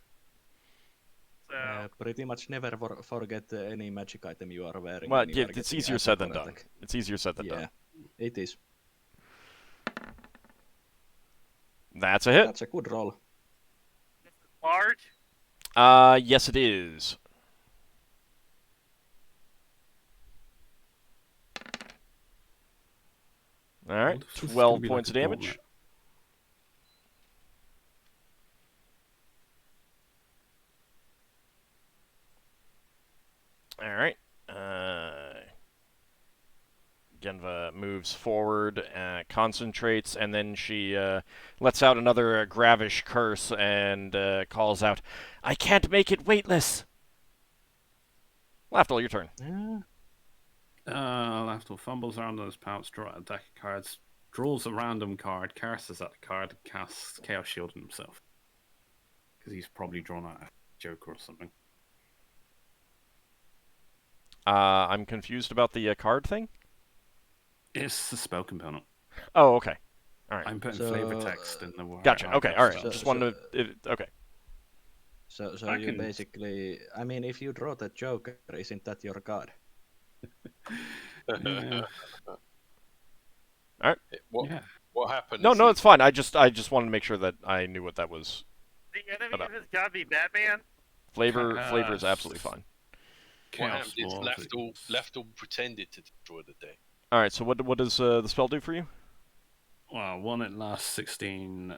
Speaker 6: So
Speaker 4: Pretty much never forget any magic item you are wearing.
Speaker 1: Well,
Speaker 4: when you
Speaker 1: yeah,
Speaker 4: are
Speaker 1: it's
Speaker 4: getting
Speaker 1: easier
Speaker 4: attack
Speaker 1: said
Speaker 4: or
Speaker 1: than done.
Speaker 4: attack.
Speaker 1: It's easier said than
Speaker 4: Yeah,
Speaker 1: done.
Speaker 4: it is.
Speaker 1: That's a hit.
Speaker 4: That's a good roll.
Speaker 6: this is large.
Speaker 1: Yes, it is. All right,
Speaker 3: This is
Speaker 1: 12
Speaker 3: gonna be
Speaker 1: points
Speaker 3: like
Speaker 1: of
Speaker 3: a
Speaker 1: damage.
Speaker 3: gauntlet.
Speaker 1: All right. Genva moves forward, concentrates, and then she lets out another gravish curse and calls out, "I can't make it weightless!" Lafdul, your turn.
Speaker 4: Yeah.
Speaker 3: Lafdul fumbles around those pouch, draws a deck of cards, draws a random card, curses at the card, and casts Chaos Shield on himself. Because he's probably drawn out a Joker or something.
Speaker 1: I'm confused about the card thing.
Speaker 3: It's the spell component.
Speaker 1: Oh, okay. All right.
Speaker 3: I'm putting
Speaker 4: So,
Speaker 3: flavor text in the word.
Speaker 1: Gotcha. Okay. All right.
Speaker 4: So-
Speaker 1: Just wanted to. Okay.
Speaker 4: So
Speaker 3: I
Speaker 4: you
Speaker 3: can-
Speaker 4: basically, I mean, if you draw the Joker, isn't that your card?
Speaker 3: Yeah.
Speaker 2: What
Speaker 3: Yeah.
Speaker 2: what happened?
Speaker 1: No,
Speaker 2: is
Speaker 1: no,
Speaker 2: he-
Speaker 1: it's fine. I just wanted to make sure that I knew what that was.
Speaker 6: The enemy
Speaker 1: About-
Speaker 6: has got to be Batman.
Speaker 1: Flavor
Speaker 3: Uh,
Speaker 1: is absolutely fine.
Speaker 2: what
Speaker 3: Chaos
Speaker 2: happened is
Speaker 3: Law,
Speaker 2: Lafdul pretended to destroy the deck.
Speaker 1: All right. So what does the spell do for you?
Speaker 3: Well, one, it lasts 16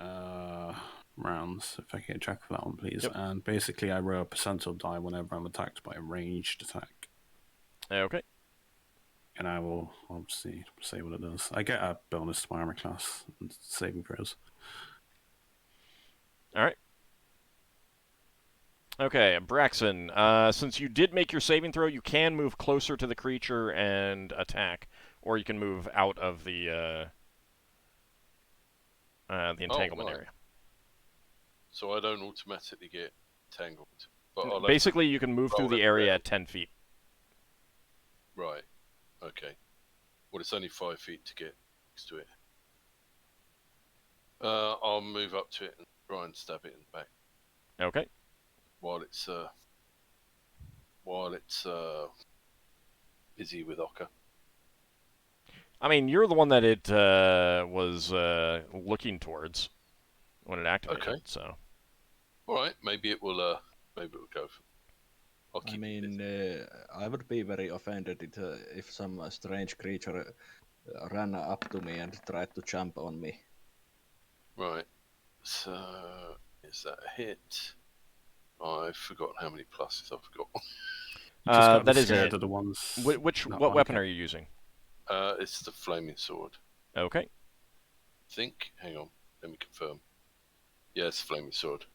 Speaker 3: rounds, if I can check for that one, please.
Speaker 1: Yep.
Speaker 3: And basically, I roll a percentile die whenever I'm attacked by a ranged attack.
Speaker 1: Okay.
Speaker 3: And I will obviously say what it does. I get a bonus to my armor class and saving throws.
Speaker 1: All right. Okay, Braxon. Since you did make your saving throw, you can move closer to the creature and attack, or you can move out of the entanglement
Speaker 2: right.
Speaker 1: area.
Speaker 2: So I don't automatically get tangled. But I'll have to-
Speaker 1: Basically, you can move through
Speaker 2: roll
Speaker 1: the
Speaker 2: it
Speaker 1: area
Speaker 2: down.
Speaker 1: at 10 feet.
Speaker 2: Right. Okay. Well, it's only 5 feet to get next to it. I'll move up to it and try and stab it in the back
Speaker 1: Okay.
Speaker 2: while it's busy with Ockar.
Speaker 1: I mean, you're the one that it was looking towards when it activated.
Speaker 2: Okay.
Speaker 1: So.
Speaker 2: All right. Maybe it will go. I'll
Speaker 4: I
Speaker 2: keep it
Speaker 4: mean,
Speaker 2: busy.
Speaker 4: I would be very offended if some strange creature ran up to me and tried to jump on me.
Speaker 2: Right. So is that a hit? I've forgotten how many pluses I've got.
Speaker 3: You just gotta
Speaker 1: that
Speaker 3: be
Speaker 1: is a
Speaker 3: scared
Speaker 1: hit.
Speaker 3: of the ones.
Speaker 1: What weapon are you using?
Speaker 2: It's the flaming sword.
Speaker 1: Okay.
Speaker 2: I think. Hang on. Let me confirm. Yeah, it's the flaming sword.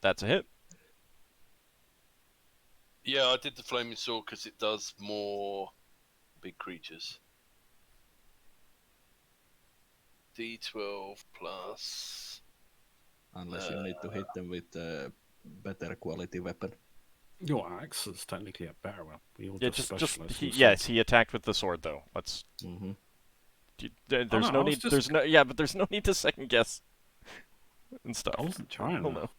Speaker 1: That's a hit.
Speaker 2: Yeah, I did the flaming sword because it does more big creatures. D12 plus.
Speaker 4: Unless you need to hit them with a better quality weapon.
Speaker 3: Your axe is technically a better one. We all
Speaker 1: Yeah,
Speaker 3: just
Speaker 1: just
Speaker 3: specialize
Speaker 1: he,
Speaker 3: in
Speaker 1: yes, he attacked with the sword though. Let's.
Speaker 4: Mm-hmm.
Speaker 1: There's
Speaker 3: no,
Speaker 1: no
Speaker 3: I was
Speaker 1: need.
Speaker 3: just-
Speaker 1: There's no. Yeah, but there's no need to second guess. And stuff.
Speaker 3: I wasn't trying.
Speaker 1: Oh no.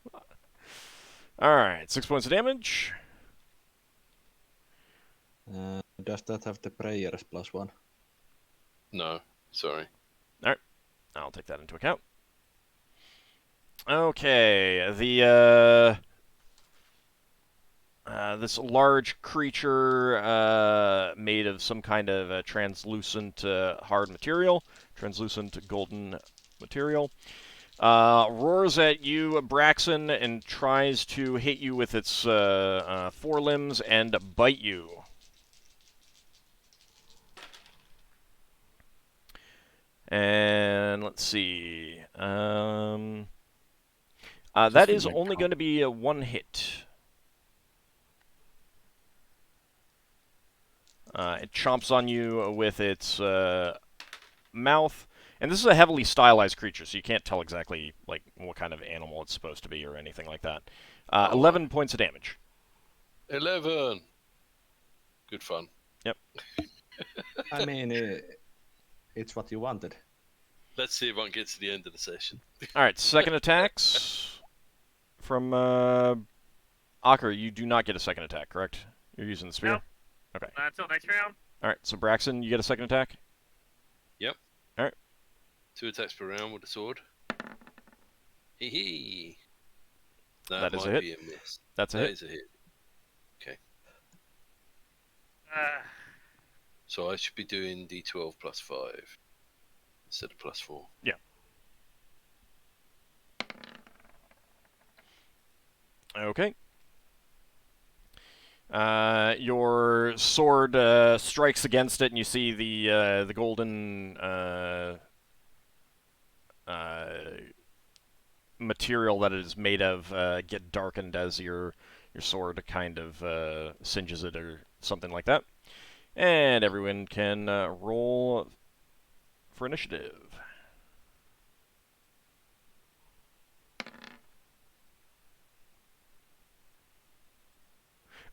Speaker 1: All right, 6 points of damage.
Speaker 4: Does that have the prayers +1?
Speaker 2: No, sorry.
Speaker 1: I'll take that into account. Okay, the this large creature made of some kind of translucent hard material, translucent golden material, roars at you, Braxon, and tries to hit you with its forelimbs and bite you. And let's see. That is
Speaker 3: like
Speaker 1: only going to be a one hit. It chomps on you with its mouth And this is a heavily stylized creature, so you can't tell exactly like what kind of animal it's supposed to be or anything like that. 11 points of damage.
Speaker 2: 11. Good fun.
Speaker 1: Yep.
Speaker 4: I mean, it's what you wanted.
Speaker 2: Let's see if I can get to the end of the session.
Speaker 1: All right, second attacks from Ockar. You do not get a second attack, correct? You're using the spear?
Speaker 6: Nope.
Speaker 1: Okay.
Speaker 6: Not until next round.
Speaker 1: All right, so Braxon, you get a second attack?
Speaker 2: Yep.
Speaker 1: All right.
Speaker 2: 2 attacks per round with the sword. Hee hee.
Speaker 1: That is a
Speaker 2: might
Speaker 1: hit.
Speaker 2: be a miss.
Speaker 1: That's a
Speaker 2: That
Speaker 1: hit.
Speaker 2: is a hit. So I should be doing D12 plus 5 instead of plus 4.
Speaker 1: Yeah. Okay. Your sword strikes against it, and you see the golden material that it is made of get darkened as your sword kind of singes it or something like that. And everyone can roll for initiative.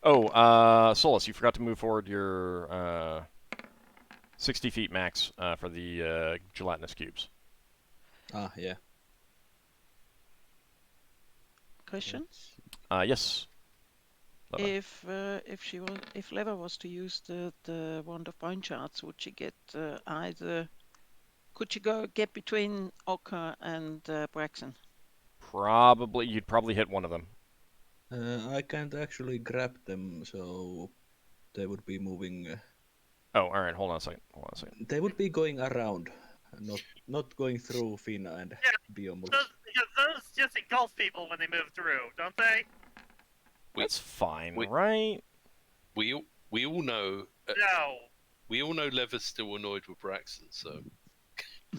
Speaker 1: Oh, Solas, you forgot to move forward your 60 feet max for the gelatinous cubes.
Speaker 4: Ah, yeah.
Speaker 5: Question:
Speaker 1: Yes. Leva.
Speaker 5: If Leva was to use the wand of bone charts, would she get either? Could she get between Ockar and Braxon?
Speaker 1: Probably, you'd probably hit one of them.
Speaker 4: I can't actually grab them, so they would be moving.
Speaker 1: Oh, all right. Hold on a second.
Speaker 4: They would be going around, not going through Finna and Biomul.
Speaker 6: Because those just engulf people when they move through, don't they?
Speaker 1: That's fine,
Speaker 2: we-
Speaker 1: right?
Speaker 2: We all know.
Speaker 6: No.
Speaker 2: We all know Lever's still annoyed with Braxon, so.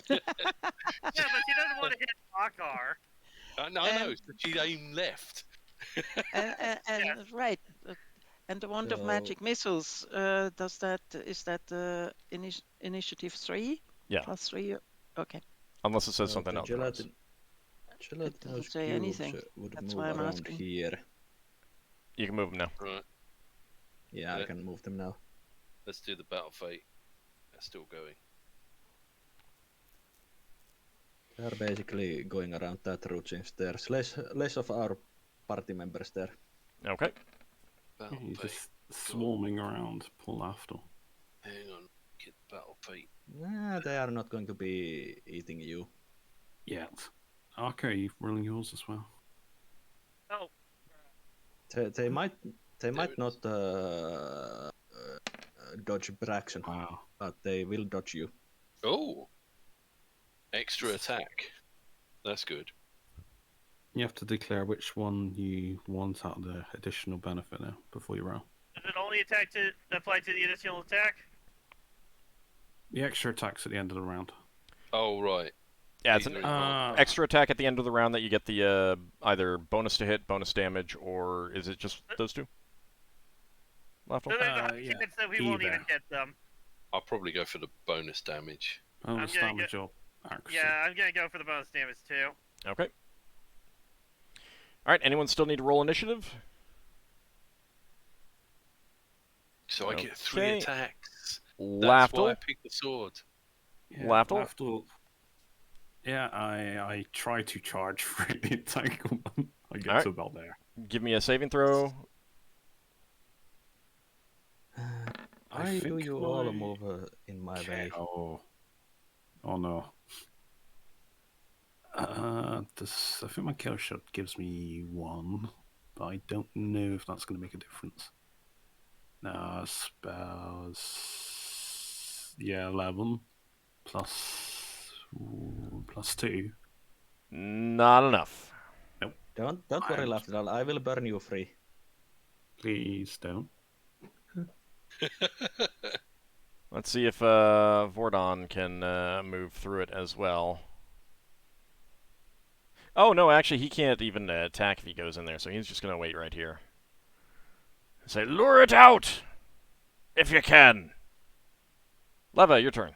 Speaker 6: Yeah, but she doesn't want to hit Ockar.
Speaker 2: I know, so she aimed left.
Speaker 5: And right, and the wand of
Speaker 4: So-
Speaker 5: magic missiles. Is that initiative 3?
Speaker 1: Yeah.
Speaker 5: Plus 3. Okay.
Speaker 1: Unless it says
Speaker 4: So
Speaker 1: something
Speaker 4: the
Speaker 1: else. otherwise.
Speaker 4: Gelatinous
Speaker 5: doesn't say
Speaker 4: cubes
Speaker 5: anything.
Speaker 4: would
Speaker 5: That's
Speaker 4: move
Speaker 5: why I'm
Speaker 4: around
Speaker 5: asking.
Speaker 4: here.
Speaker 1: You can move them now.
Speaker 2: Right,
Speaker 4: Yeah, I
Speaker 2: Yeah.
Speaker 4: can move them now.
Speaker 2: let's do the battle fate. That's still going.
Speaker 4: They are basically going around that route since there's less of our party members there.
Speaker 1: Okay.
Speaker 2: Battle
Speaker 3: He's
Speaker 2: fate.
Speaker 3: just swarming around Lafdul.
Speaker 2: Hang on, get battle fate.
Speaker 4: Nah, they are not going to be eating you.
Speaker 3: Yet. Okay, you rolling yours as well.
Speaker 6: Oh,
Speaker 4: They might
Speaker 2: David.
Speaker 4: not dodge Braxon,
Speaker 3: Wow.
Speaker 4: but they will dodge you.
Speaker 2: Oh! Extra attack. That's good.
Speaker 3: You have to declare which one you want out of the additional benefit now before you roll.
Speaker 6: does it only apply to the additional attack?
Speaker 3: The extra attacks at the end of the round.
Speaker 2: Oh, right.
Speaker 1: Yeah, it's
Speaker 2: Either
Speaker 1: an
Speaker 2: advantage.
Speaker 1: extra attack at the end of the round that you get the either bonus to hit, bonus damage, or is it just those two? Left
Speaker 6: So
Speaker 1: one?
Speaker 6: there's a
Speaker 3: yeah,
Speaker 6: chance that we won't
Speaker 3: either.
Speaker 6: even hit them.
Speaker 2: I'll probably go for the bonus damage.
Speaker 3: Bonus
Speaker 6: gonna
Speaker 3: damage or accuracy.
Speaker 6: Yeah, I'm gonna go for the bonus damage too.
Speaker 1: Okay. All right. Anyone still need to roll initiative?
Speaker 2: So I get 3
Speaker 1: Okay.
Speaker 2: attacks. That's why I
Speaker 1: Lafdul.
Speaker 2: picked the sword.
Speaker 3: Yeah,
Speaker 1: Lafdul?
Speaker 3: Lafdul. Yeah, I try to charge for the entanglement. I get
Speaker 1: Alright.
Speaker 3: to about there.
Speaker 1: Give me a saving throw.
Speaker 4: Why do
Speaker 3: think
Speaker 4: you all
Speaker 3: my-
Speaker 4: move in my way?
Speaker 3: Oh no. I think my kill shot gives me 1, but I don't know if that's going to make a difference. No, spells. Yeah, 11 plus 2.
Speaker 1: Not enough.
Speaker 4: Don't worry,
Speaker 3: I'm-
Speaker 4: Lafdul. I will burn you free.
Speaker 3: Please don't.
Speaker 1: Let's see if Vordon can move through it as well. Oh, no, actually, he can't even attack if he goes in there, so he's just going to wait right here. Say, lure it out! If you can! Leva, your turn.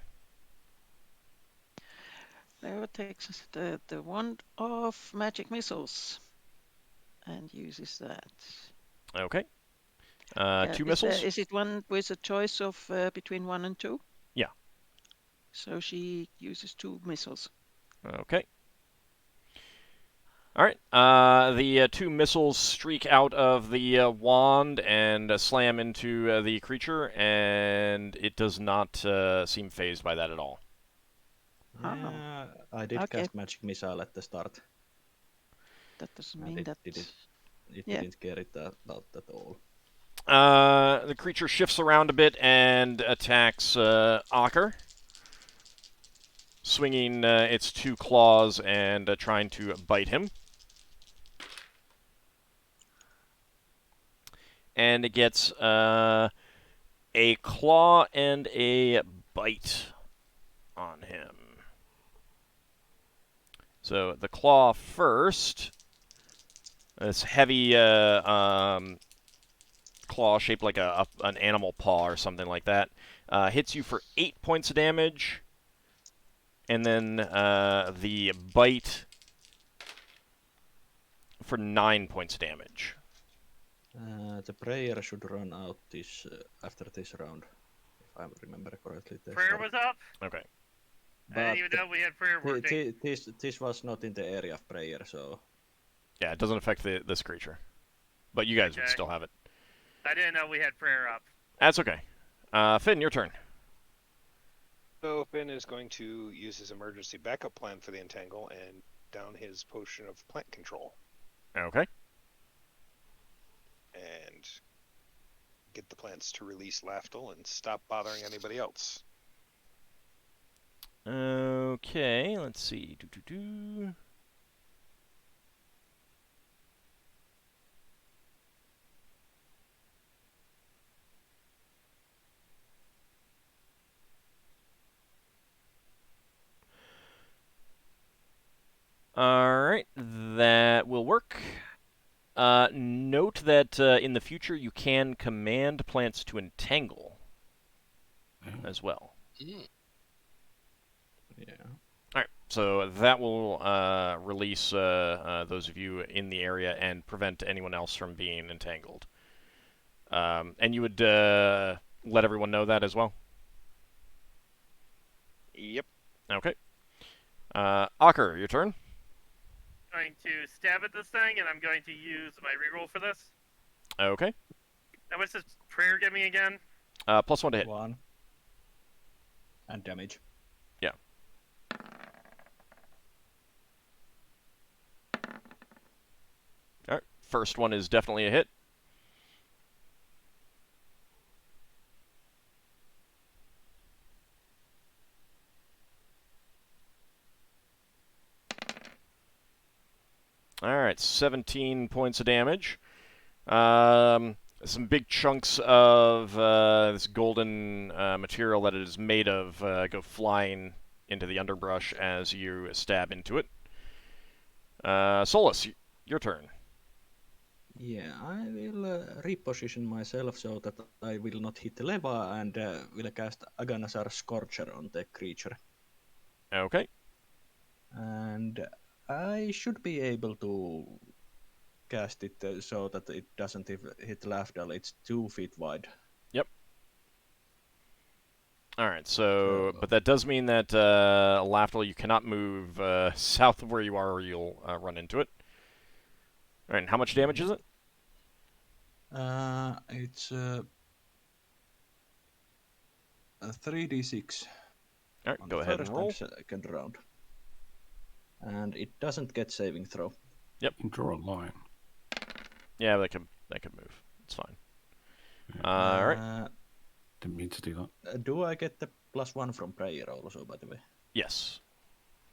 Speaker 5: Leo takes the wand of magic missiles and uses that.
Speaker 1: Okay.
Speaker 5: Yeah,
Speaker 1: 2 missiles?
Speaker 5: is it one with a choice of between 1 and 2?
Speaker 1: Yeah.
Speaker 5: So she uses 2 missiles.
Speaker 1: Okay. All right. The 2 missiles streak out of the wand and slam into the creature, and it does not seem phased by that at all.
Speaker 4: Yeah, I did
Speaker 5: Okay.
Speaker 4: cast magic missile at the start,
Speaker 5: That doesn't
Speaker 4: and
Speaker 5: mean that.
Speaker 4: it
Speaker 5: Yeah.
Speaker 4: didn't care it about at all.
Speaker 1: The creature shifts around a bit and attacks Ockar, swinging its 2 claws and trying to bite him. And it gets a claw and a bite on him. So the claw first. This heavy claw shaped like an animal paw or something like that. Hits you for 8 points of damage. And then the bite for 9 points of damage.
Speaker 4: The prayer should run out this after this round, if I remember correctly.
Speaker 6: Prayer was up?
Speaker 1: Okay.
Speaker 6: I
Speaker 4: But
Speaker 6: didn't even know we had prayer working.
Speaker 4: this was not in the area of prayer, so
Speaker 1: Yeah, it doesn't affect this creature. But you guys would
Speaker 6: Okay.
Speaker 1: still have it.
Speaker 6: I didn't know we had prayer up.
Speaker 1: That's okay. Finn, your turn.
Speaker 7: So Finn is going to use his emergency backup plan for the entangle and down his potion of plant control
Speaker 1: Okay.
Speaker 7: and get the plants to release Lafdul and stop bothering anybody else.
Speaker 1: Okay, let's see. Doo-doo-doo. Alright, that will work. Note that in the future you can command plants to entangle as well.
Speaker 2: Mm.
Speaker 4: yeah.
Speaker 1: Alright, so that will release those of you in the area and prevent anyone else from being entangled. And you would let everyone know that as well?
Speaker 7: Yep.
Speaker 1: Okay. Ockar, your turn.
Speaker 6: Going to stab at this thing, and I'm going to use my reroll for this.
Speaker 1: Okay.
Speaker 6: Now, what's this prayer give me again?
Speaker 1: +1 to hit.
Speaker 4: 1 and damage.
Speaker 1: Yeah. Alright, first one is definitely a hit. Alright, 17 points of damage. Some big chunks of this golden material that it is made of go flying into the underbrush as you stab into it. Solas, your turn.
Speaker 4: Yeah, I will reposition myself so that I will not hit Leva and will cast Aganasar Scorcher on the creature.
Speaker 1: Okay.
Speaker 4: And I should be able to cast it so that it doesn't hit Lafdul. It's 2 feet wide.
Speaker 1: Alright, but that does mean that Lafdul, you cannot move south of where you are or you'll run into it. Alright, and how much damage is it?
Speaker 4: It's a 3d6.
Speaker 1: Alright,
Speaker 4: On
Speaker 1: go
Speaker 4: the
Speaker 1: ahead and
Speaker 4: first
Speaker 1: roll.
Speaker 4: and second round. And it doesn't get saving throw.
Speaker 3: Draw a line.
Speaker 1: Yeah, that could move. It's fine. Alright.
Speaker 3: Didn't mean to do that.
Speaker 4: Do I get the +1 from prayer also, by the way?
Speaker 1: Yes.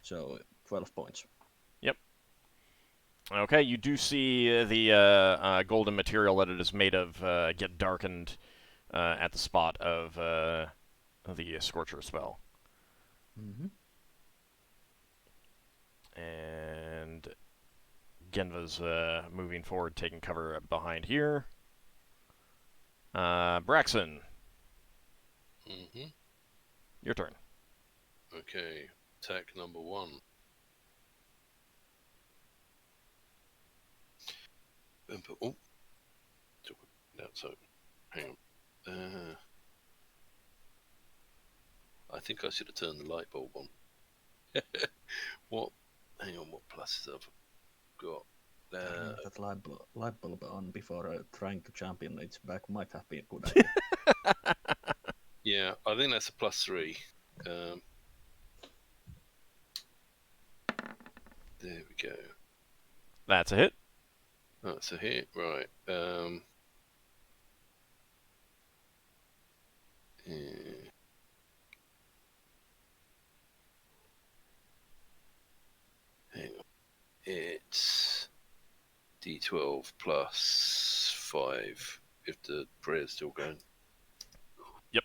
Speaker 4: So 12 points.
Speaker 1: Okay, you do see the golden material that it is made of get darkened at the spot of the Scorcher spell.
Speaker 4: Mm-hmm.
Speaker 1: And Genva's moving forward, taking cover behind here. Braxon,
Speaker 2: Mm-hmm.
Speaker 1: your turn.
Speaker 2: Okay. attack number 1. Oh, that's open. Hang on. I think I should have turned the light bulb on. What? Hang on, what pluses have I got?
Speaker 4: Turning that light bulb on before trying to champion its back might have been a good idea.
Speaker 2: Yeah, I think that's a +3. There we go.
Speaker 1: That's a hit.
Speaker 2: That's a hit, right. Yeah. Hang on. It's D12 plus 5 if the prayer's still going.
Speaker 1: Yep.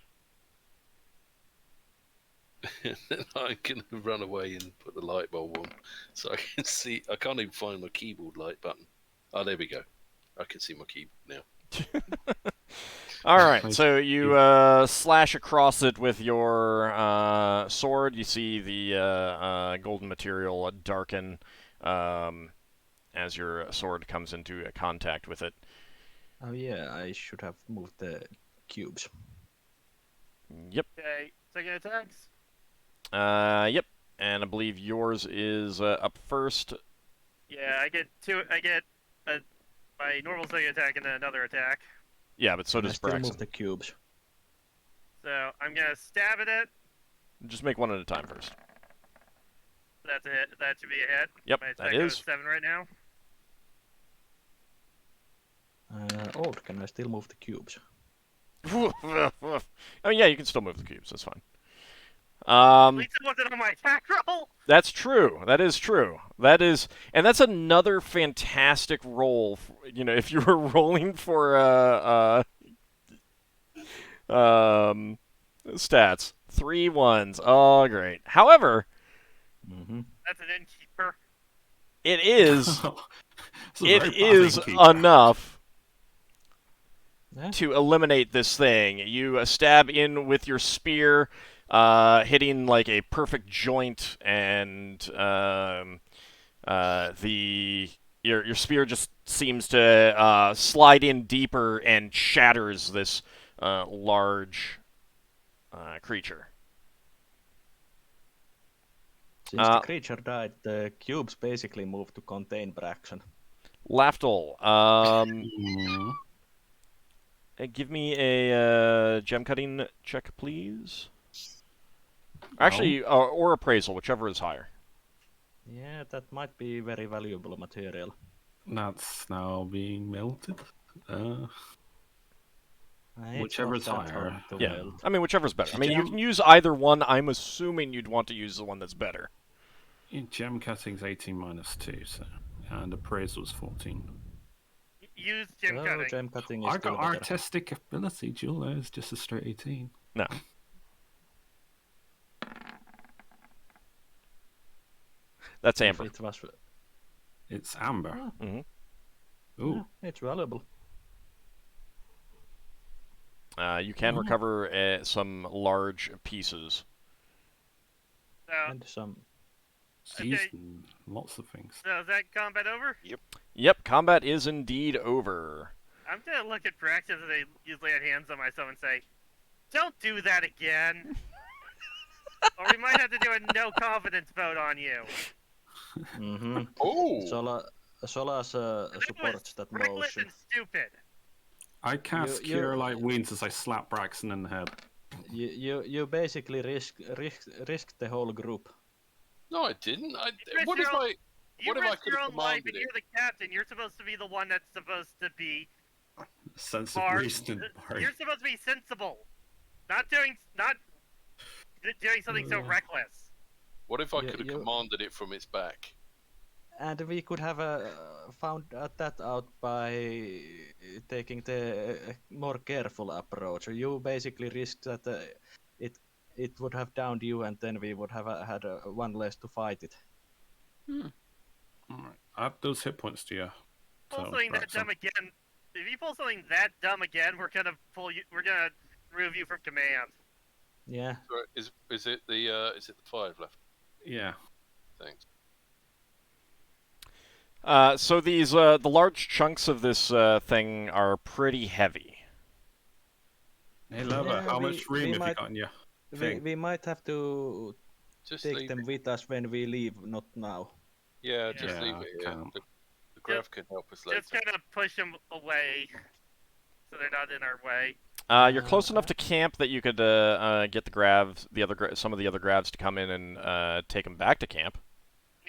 Speaker 2: And then I'm going to run away and put the light bulb on so I can see. I can't even find my keyboard light button. Oh, there we go. I can see my keyboard now.
Speaker 1: All right, so you slash across it with your sword. You see the golden material darken as your sword comes into contact with it.
Speaker 4: Oh yeah, I should have moved the cubes.
Speaker 1: Yep.
Speaker 6: Okay, second attacks.
Speaker 1: Yep. And I believe yours is up first.
Speaker 6: Yeah, I get two. I get my normal second attack and then another attack.
Speaker 1: Yeah, but so
Speaker 4: I
Speaker 1: does
Speaker 4: still
Speaker 1: Braxon.
Speaker 4: move the cubes.
Speaker 6: So I'm gonna stab at it.
Speaker 1: Just make one at a time first.
Speaker 6: That's a hit. That should be a hit.
Speaker 1: Yep,
Speaker 6: My
Speaker 1: that
Speaker 6: attack goes
Speaker 1: is.
Speaker 6: 7 right now.
Speaker 4: Old, can I still move the cubes?
Speaker 1: I mean, yeah, you can still move the cubes. That's fine.
Speaker 6: At least it wasn't on my attack roll.
Speaker 1: That's true. That is true. That is, and that's another fantastic roll. You know, if you were rolling for stats, 3 1s. Oh, great. However,
Speaker 6: That's an innkeeper.
Speaker 1: it is
Speaker 3: It's a
Speaker 1: it
Speaker 3: very bad
Speaker 1: is
Speaker 3: innkeeper.
Speaker 1: enough
Speaker 4: Yeah.
Speaker 1: to eliminate this thing. You stab in with your spear, hitting like a perfect joint, and your spear just seems to slide in deeper and shatters this large creature.
Speaker 4: Since the creature died, the cubes basically moved to contain Braxon.
Speaker 1: Lafdul,
Speaker 3: Mhm.
Speaker 1: give me a gem cutting check, please. Actually, or appraisal, whichever is higher.
Speaker 4: Yeah, that might be very valuable material.
Speaker 3: That's now being melted.
Speaker 4: It's
Speaker 3: Whichever
Speaker 4: not
Speaker 3: is
Speaker 4: that
Speaker 3: higher.
Speaker 4: hard to
Speaker 1: Yeah,
Speaker 4: melt.
Speaker 1: I mean, whichever's better. I mean, you
Speaker 3: Gem-
Speaker 1: can use either one. I'm assuming you'd want to use the one that's better.
Speaker 3: Gem cutting's 18 minus 2, so and appraisal's 14.
Speaker 6: Use gem
Speaker 4: Oh,
Speaker 6: cutting.
Speaker 4: gem cutting is
Speaker 3: I
Speaker 4: still
Speaker 3: got
Speaker 4: better.
Speaker 3: artistic ability, Julo. It's just a straight 18.
Speaker 1: No. That's
Speaker 4: If
Speaker 1: amber.
Speaker 4: it was,
Speaker 3: It's amber.
Speaker 1: Mhm.
Speaker 3: Ooh.
Speaker 4: yeah, it's valuable.
Speaker 1: You can recover some large pieces.
Speaker 6: So,
Speaker 4: And some.
Speaker 3: It's used in lots of things.
Speaker 6: so is that combat over?
Speaker 1: Yep, combat is indeed over.
Speaker 6: I'm gonna look at Braxon as they usually had hands on myself and say, "Don't do that again." Or we might have to do a no confidence vote on you.
Speaker 4: Mm-hmm.
Speaker 2: Oh!
Speaker 4: Solas supports that
Speaker 6: Reckless
Speaker 4: motion.
Speaker 6: and stupid.
Speaker 3: I cast
Speaker 4: You-
Speaker 3: Cure Light Wounds as I slap Braxon in the head.
Speaker 4: You basically risk the whole group.
Speaker 2: No, I didn't.
Speaker 6: risked
Speaker 2: What if
Speaker 6: your own-
Speaker 2: I?
Speaker 6: You
Speaker 2: What if I
Speaker 6: risk
Speaker 2: could
Speaker 6: your
Speaker 2: have
Speaker 6: own life,
Speaker 2: commanded
Speaker 6: and you're
Speaker 2: it?
Speaker 6: the captain. You're supposed to be the one that's supposed to be
Speaker 3: Sense
Speaker 6: smart.
Speaker 3: of reason and Barry.
Speaker 6: You're supposed to be sensible, not doing something so reckless.
Speaker 2: What if I
Speaker 4: Yeah,
Speaker 2: could have
Speaker 4: you-
Speaker 2: commanded it from its back?
Speaker 4: And we could have found that out by taking the more careful approach. You basically risk that it would have downed you, and then we would have had one less to fight it.
Speaker 3: Alright. Add those hit points to you.
Speaker 6: Pull
Speaker 3: So,
Speaker 6: something that
Speaker 3: Braxon.
Speaker 6: dumb again. If you pull something that dumb again, we're gonna pull you. We're gonna remove you from command.
Speaker 4: Yeah.
Speaker 2: Is it the 5 left?
Speaker 3: Yeah.
Speaker 2: Thanks.
Speaker 1: So these the large chunks of this thing are pretty heavy.
Speaker 3: Hey, Lava,
Speaker 4: Yeah,
Speaker 3: how much room
Speaker 4: we
Speaker 3: have you
Speaker 4: might
Speaker 3: got in your
Speaker 4: we,
Speaker 3: thing?
Speaker 4: we might have to
Speaker 2: Just
Speaker 4: take
Speaker 2: leave
Speaker 4: them
Speaker 2: it.
Speaker 4: with us when we leave, not now.
Speaker 2: Yeah, just
Speaker 3: Yeah,
Speaker 2: leave
Speaker 3: I
Speaker 2: it here.
Speaker 3: can't.
Speaker 2: The Grav can help us later.
Speaker 6: Just kind of push them away so they're not in our way.
Speaker 1: You're close enough to camp that you could get the gravs, some of the other gravs to come in and take them back to camp.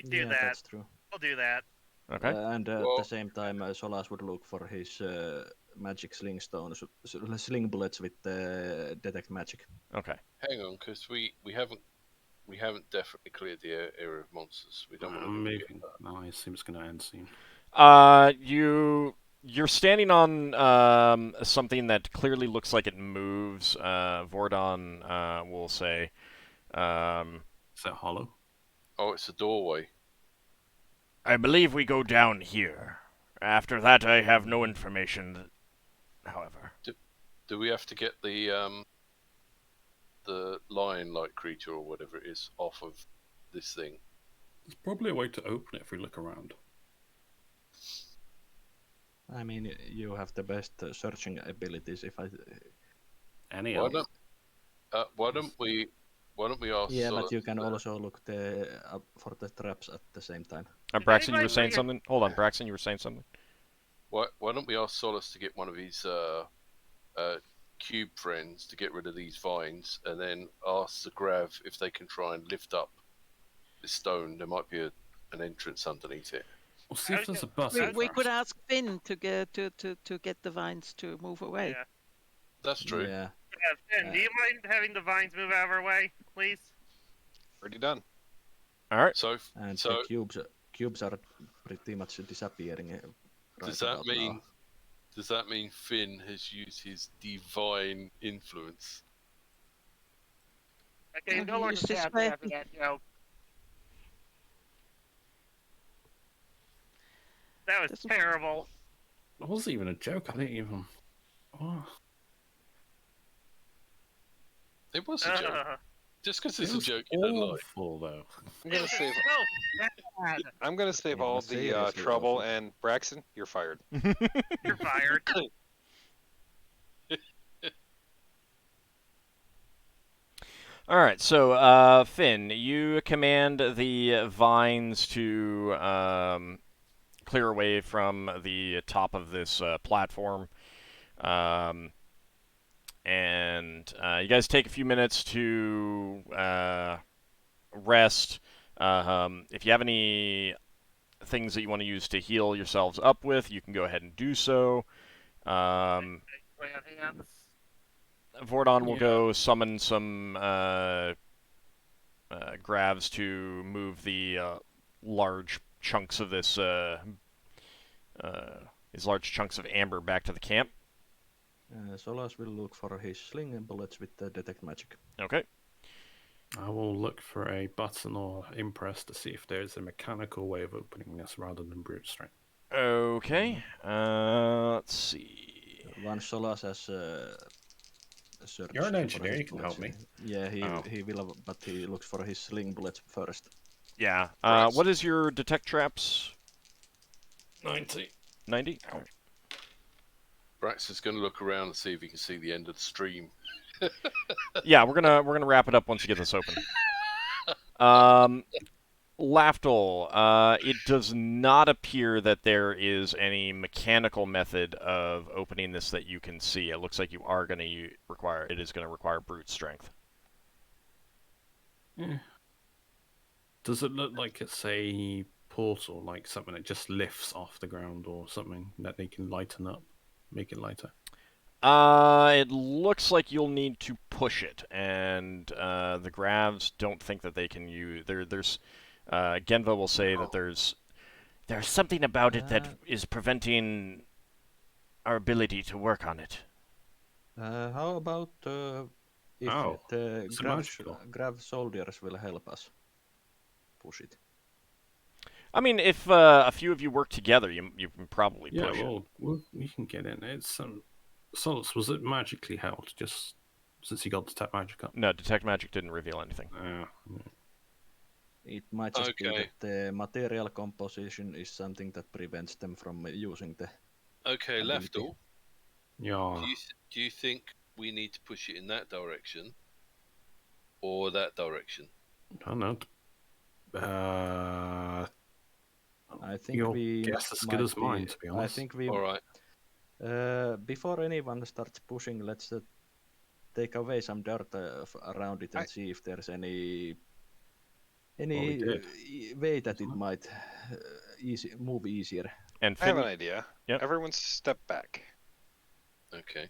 Speaker 6: We do
Speaker 4: Yeah,
Speaker 6: that.
Speaker 4: that's true.
Speaker 6: We'll do that.
Speaker 1: Okay.
Speaker 4: And at
Speaker 2: Well-
Speaker 4: the same time, Solas would look for his magic sling stones, sling bullets with detect magic.
Speaker 1: Okay.
Speaker 2: Hang on, because we haven't definitely cleared the area of monsters. We don't want to
Speaker 3: Maybe.
Speaker 2: get that.
Speaker 3: No, I assume it's going to end soon.
Speaker 1: You're standing on something that clearly looks like it moves. Vordon will say,
Speaker 3: Is that hollow?
Speaker 2: Oh, it's a doorway.
Speaker 1: I believe we go down here. After that, I have no information, however.
Speaker 2: Do we have to get the lion-like creature or whatever it is off of this thing?
Speaker 3: There's probably a way to open it if we look around.
Speaker 4: I mean, you have the best searching abilities. If I
Speaker 3: Any
Speaker 2: Why
Speaker 3: else?
Speaker 2: don't we ask?
Speaker 4: yeah, but
Speaker 2: Solas
Speaker 4: you can
Speaker 2: to-
Speaker 4: also look for the traps at the same time.
Speaker 1: Braxon, you were
Speaker 6: anybody
Speaker 1: saying
Speaker 6: bring
Speaker 1: something? Hold on, Braxon, you were saying something?
Speaker 2: Why don't we ask Solas to get one of his cube friends to get rid of these vines, and then ask the Grav if they can try and lift up this stone. There might be an entrance underneath it.
Speaker 3: We'll see if there's a bus.
Speaker 5: We could ask Finn to get the vines to move away.
Speaker 6: Yeah.
Speaker 2: That's true.
Speaker 4: Yeah.
Speaker 6: Finn, do you mind having the vines move out of our way, please?
Speaker 7: Already done.
Speaker 1: All right.
Speaker 2: So
Speaker 4: And
Speaker 2: so
Speaker 4: the cubes are pretty much disappearing.
Speaker 2: does that mean Finn has used his divine influence?
Speaker 6: Okay,
Speaker 5: Oh,
Speaker 6: no
Speaker 5: he
Speaker 6: longer
Speaker 5: used his
Speaker 6: after
Speaker 5: magic.
Speaker 6: that joke. That was
Speaker 5: Doesn't-
Speaker 6: terrible.
Speaker 3: It wasn't even a joke. I didn't even. Oh,
Speaker 2: It was a joke.
Speaker 6: Ugh.
Speaker 2: Just because
Speaker 3: it
Speaker 2: it's a
Speaker 3: was
Speaker 2: joke, you don't like.
Speaker 3: awful, though.
Speaker 7: I'm
Speaker 6: It
Speaker 7: gonna
Speaker 6: was
Speaker 7: save.
Speaker 6: so bad.
Speaker 7: I'm gonna save
Speaker 4: It
Speaker 7: all
Speaker 4: was
Speaker 7: the
Speaker 4: seriously
Speaker 7: trouble.
Speaker 4: awful.
Speaker 7: And Braxon, you're fired.
Speaker 6: You're fired.
Speaker 1: All right, so Finn, you command the vines to clear away from the top of this platform, and you guys take a few minutes to rest. If you have any things that you want to use to heal yourselves up with, you can go ahead and do so.
Speaker 6: Lay on hands.
Speaker 1: Vordon will
Speaker 3: Yeah.
Speaker 1: go summon some gravs to move the large chunks of these large chunks of amber back to the camp.
Speaker 4: Solas will look for his sling and bullets with the detect magic.
Speaker 1: Okay.
Speaker 3: I will look for a button or impress to see if there's a mechanical way of opening this rather than brute strength.
Speaker 1: Okay. Let's see.
Speaker 4: Once Solas has searched
Speaker 3: You're an
Speaker 4: for
Speaker 3: engineer,
Speaker 4: his
Speaker 3: you can help
Speaker 4: bullets,
Speaker 3: me.
Speaker 4: Yeah,
Speaker 3: Oh.
Speaker 4: he will, but he looks for his sling bullets first.
Speaker 1: Yeah.
Speaker 2: Brax.
Speaker 1: What is your detect traps?
Speaker 3: 90.
Speaker 1: 90.
Speaker 2: Brax is going to look around and see if he can see the end of the stream.
Speaker 1: Yeah, we're gonna wrap it up once you get this open. Lafdul, it does not appear that there is any mechanical method of opening this that you can see. It looks like you are going to require. It is going to require brute strength.
Speaker 3: Yeah. Does it look like it's a portal, like something that just lifts off the ground or something that they can lighten up, make it lighter?
Speaker 1: It looks like you'll need to push it, and the Gravs don't think that they can use. There's Genva will say that there's something about it that is preventing our ability to work on it.
Speaker 4: How about if
Speaker 3: Oh,
Speaker 4: the
Speaker 3: it's magical.
Speaker 4: Grav soldiers will help us push it?
Speaker 1: I mean, if a few of you work together, you can probably
Speaker 3: Yeah,
Speaker 1: push it.
Speaker 3: well, we can get in. It's Solas, was it magically held just since you got the tap magic up?
Speaker 1: No, detect magic didn't reveal anything.
Speaker 4: It might just be
Speaker 2: Okay.
Speaker 4: that the material composition is something that prevents them from using the
Speaker 2: Okay,
Speaker 4: ability.
Speaker 2: Lafdul,
Speaker 3: Yeah.
Speaker 2: do you think we need to push it in that direction or that direction?
Speaker 3: I don't know.
Speaker 4: I think
Speaker 3: Your
Speaker 4: we
Speaker 3: guess as
Speaker 4: might
Speaker 3: good as
Speaker 4: be,
Speaker 3: mine, to be
Speaker 4: I
Speaker 3: honest.
Speaker 4: think we
Speaker 2: All right.
Speaker 4: before anyone starts pushing, let's take away some dirt around it and see if there's any
Speaker 3: we did.
Speaker 4: way that it might move easier.
Speaker 1: And
Speaker 7: I have
Speaker 1: Finn,
Speaker 7: an idea.
Speaker 1: Yep.
Speaker 7: Everyone step back.
Speaker 2: Okay.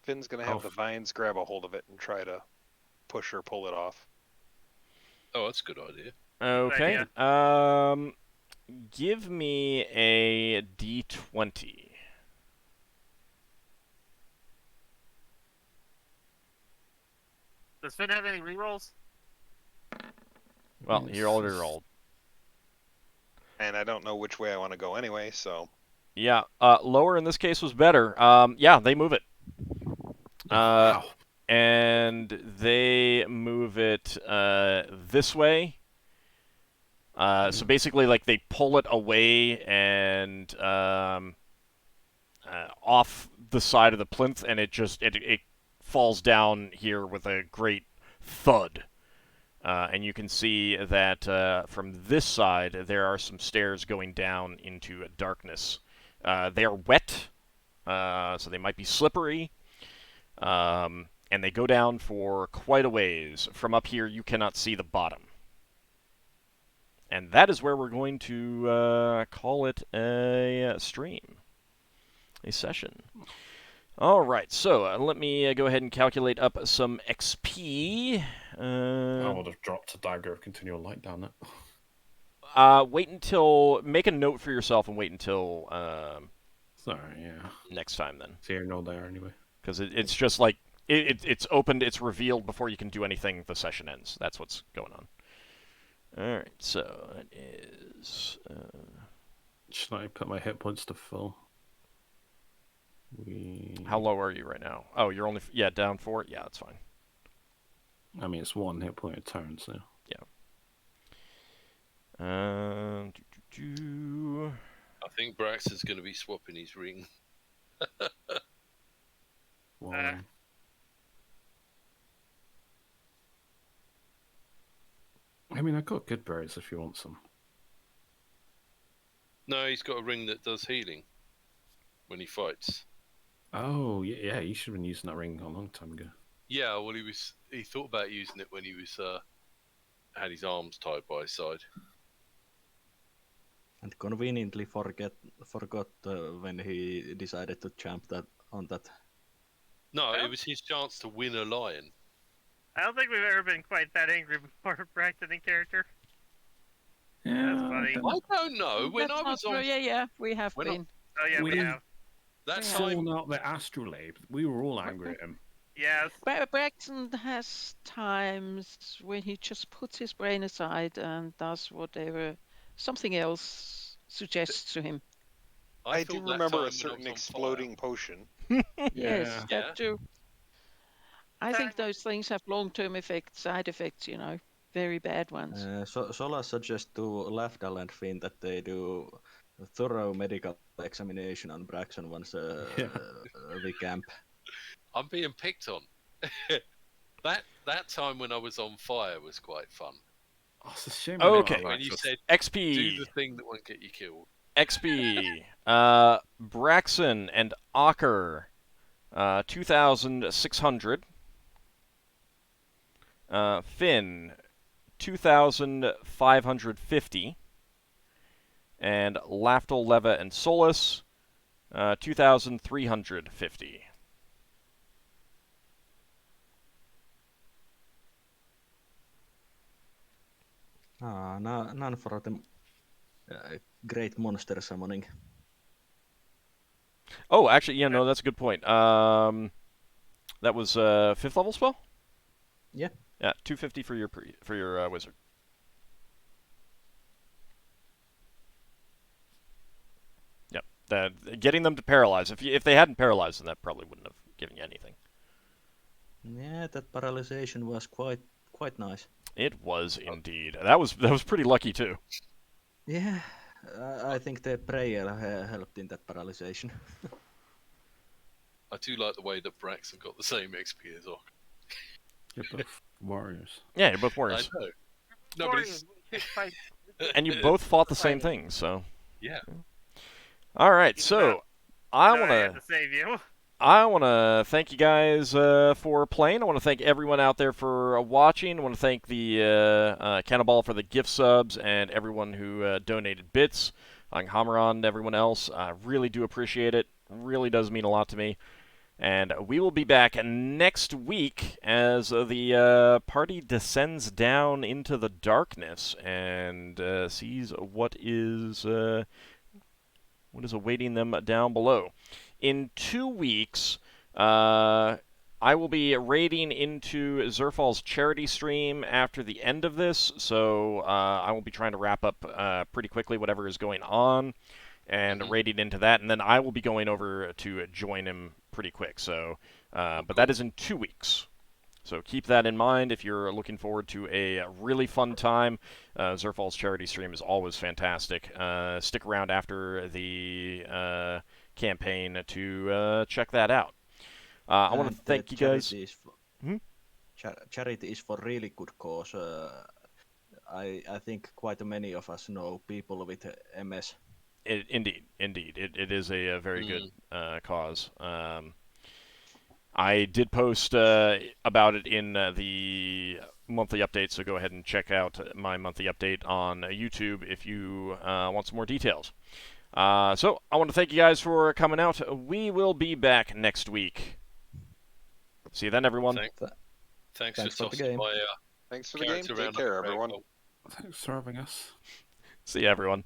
Speaker 7: Finn's gonna have the vines grab a hold of it and try to push or pull it off.
Speaker 2: Oh, that's a good idea.
Speaker 1: okay.
Speaker 6: idea.
Speaker 1: Give me a D20.
Speaker 6: Does Finn have any rerolls?
Speaker 1: Well, you already rolled.
Speaker 7: And I don't know which way I want to go anyway, so
Speaker 1: Yeah, lower in this case was better. Yeah, they move it.
Speaker 3: Wow.
Speaker 1: And they move it this way. So basically, like, they pull it away and off the side of the plinth, and it falls down here with a great thud. And you can see that from this side, there are some stairs going down into darkness. They are wet, so they might be slippery. And they go down for quite a ways. From up here, you cannot see the bottom. And that is where we're going to call it a stream, a session. All right, so let me go ahead and calculate up some XP.
Speaker 3: I would have dropped a dagger of continual light down it.
Speaker 1: Make a note for yourself and wait until
Speaker 3: Sorry, yeah.
Speaker 1: next time then.
Speaker 3: It's here, no there anyway.
Speaker 1: Because it's just like, it's opened, it's revealed before you can do anything, the session ends. That's what's going on. Alright, so that is...
Speaker 3: Should I put my hit points to full?
Speaker 1: How low are you right now? Oh, you're only... Yeah, down 4? Yeah, that's fine.
Speaker 3: I mean, it's 1 hit point a turn, so...
Speaker 1: Yeah.
Speaker 2: I think Braxon's going to be swapping his ring.
Speaker 3: One. I mean, I got good berries if you want some.
Speaker 2: No, he's got a ring that does healing when he fights.
Speaker 3: Oh, yeah, you should have been using that ring a long time ago.
Speaker 2: Yeah, well, he thought about using it when he was had his arms tied by his side.
Speaker 4: And conveniently forgot when he decided to jump on that.
Speaker 2: No, it was his chance to win a lion.
Speaker 6: I don't think we've ever been quite that angry before, Braxton in character.
Speaker 3: Yeah,
Speaker 6: That's funny.
Speaker 2: I don't know. When
Speaker 5: That's
Speaker 2: I was
Speaker 5: not
Speaker 2: on,
Speaker 5: true. Yeah, we have
Speaker 2: when I-
Speaker 5: been.
Speaker 6: Oh yeah, we
Speaker 3: We-
Speaker 6: have.
Speaker 2: that
Speaker 5: Yeah.
Speaker 2: time,
Speaker 3: Falling out the astrolabe. We were all angry at him.
Speaker 6: Yes.
Speaker 5: Braxton has times when he just puts his brain aside and does whatever something else suggests to him.
Speaker 7: I
Speaker 2: thought
Speaker 7: do
Speaker 2: that
Speaker 7: remember
Speaker 2: time when I
Speaker 7: a
Speaker 2: was
Speaker 7: certain
Speaker 2: on
Speaker 7: exploding potion.
Speaker 5: Yes,
Speaker 3: Yeah.
Speaker 5: that too. I think
Speaker 6: Time-
Speaker 5: those things have long-term effects, side effects, very bad ones.
Speaker 4: Solas suggests to Lafdul and Finn that they do a thorough medical examination on Braxon once we camp.
Speaker 2: I'm being picked on. that time when I was on fire was quite fun.
Speaker 3: Oh, it's a shame.
Speaker 1: Okay.
Speaker 2: When you said
Speaker 1: XP.
Speaker 2: do the thing that won't get you killed.
Speaker 1: XP. Braxon and Ockar, 2,600. Finn, 2,550. And Lafdul, Leva, and Solas, 2,350.
Speaker 4: None for the great monster summoning.
Speaker 1: Oh, actually, yeah, no, that's a good point. That was 5th level spell?
Speaker 4: Yeah.
Speaker 1: Yeah, 250 for your wizard. Yep. Getting them to paralyze. If they hadn't paralyzed, then that probably wouldn't have given you anything.
Speaker 4: Yeah, that paralyzation was quite quite nice.
Speaker 1: It was indeed. That was pretty lucky too.
Speaker 4: Yeah, I think the prayer helped in that paralyzation.
Speaker 2: I do like the way that Braxon got the same XP as Ockar.
Speaker 3: You're both warriors.
Speaker 1: Yeah, you're both
Speaker 2: I
Speaker 1: warriors.
Speaker 2: know. No, but it's...
Speaker 1: And you both fought the same things, so.
Speaker 2: Yeah.
Speaker 1: All right,
Speaker 6: Even
Speaker 1: so
Speaker 6: though-
Speaker 1: I
Speaker 6: No,
Speaker 1: want
Speaker 6: had
Speaker 1: to
Speaker 6: to save you.
Speaker 1: I want to thank you guys for playing. I want to thank everyone out there for watching. I want to thank the Cannonball for the gift subs and everyone who donated bits. Hamaron and everyone else. I really do appreciate it. Really does mean a lot to me. And we will be back next week as the party descends down into the darkness and sees what is awaiting them down below. In 2 weeks, I will be raiding into Zerfall's charity stream after the end of this, so I will be trying to wrap up pretty quickly whatever is going on and raiding into that, and then I will be going over to join him pretty quick. So, but that is in 2 weeks. So keep that in mind if you're looking forward to a really fun time. Zerfall's charity stream is always fantastic. Stick around after the campaign to check that out. I want to thank you guys.
Speaker 4: Charity is for really good cause. I think quite many of us know people with MS.
Speaker 1: Indeed. It is a very good cause. I did post about it in the monthly update, so go ahead and check out my monthly update on YouTube if you want some more details. So I want to thank you guys for coming out. We will be back next week. See you then, everyone.
Speaker 2: Thanks
Speaker 4: for
Speaker 2: for
Speaker 4: the
Speaker 2: tossing
Speaker 4: game.
Speaker 2: my
Speaker 7: Thanks for the game.
Speaker 2: character
Speaker 7: Take
Speaker 2: around
Speaker 7: care,
Speaker 2: like a
Speaker 7: everyone.
Speaker 2: ragdoll.
Speaker 3: Thanks for having us.
Speaker 1: See you, everyone.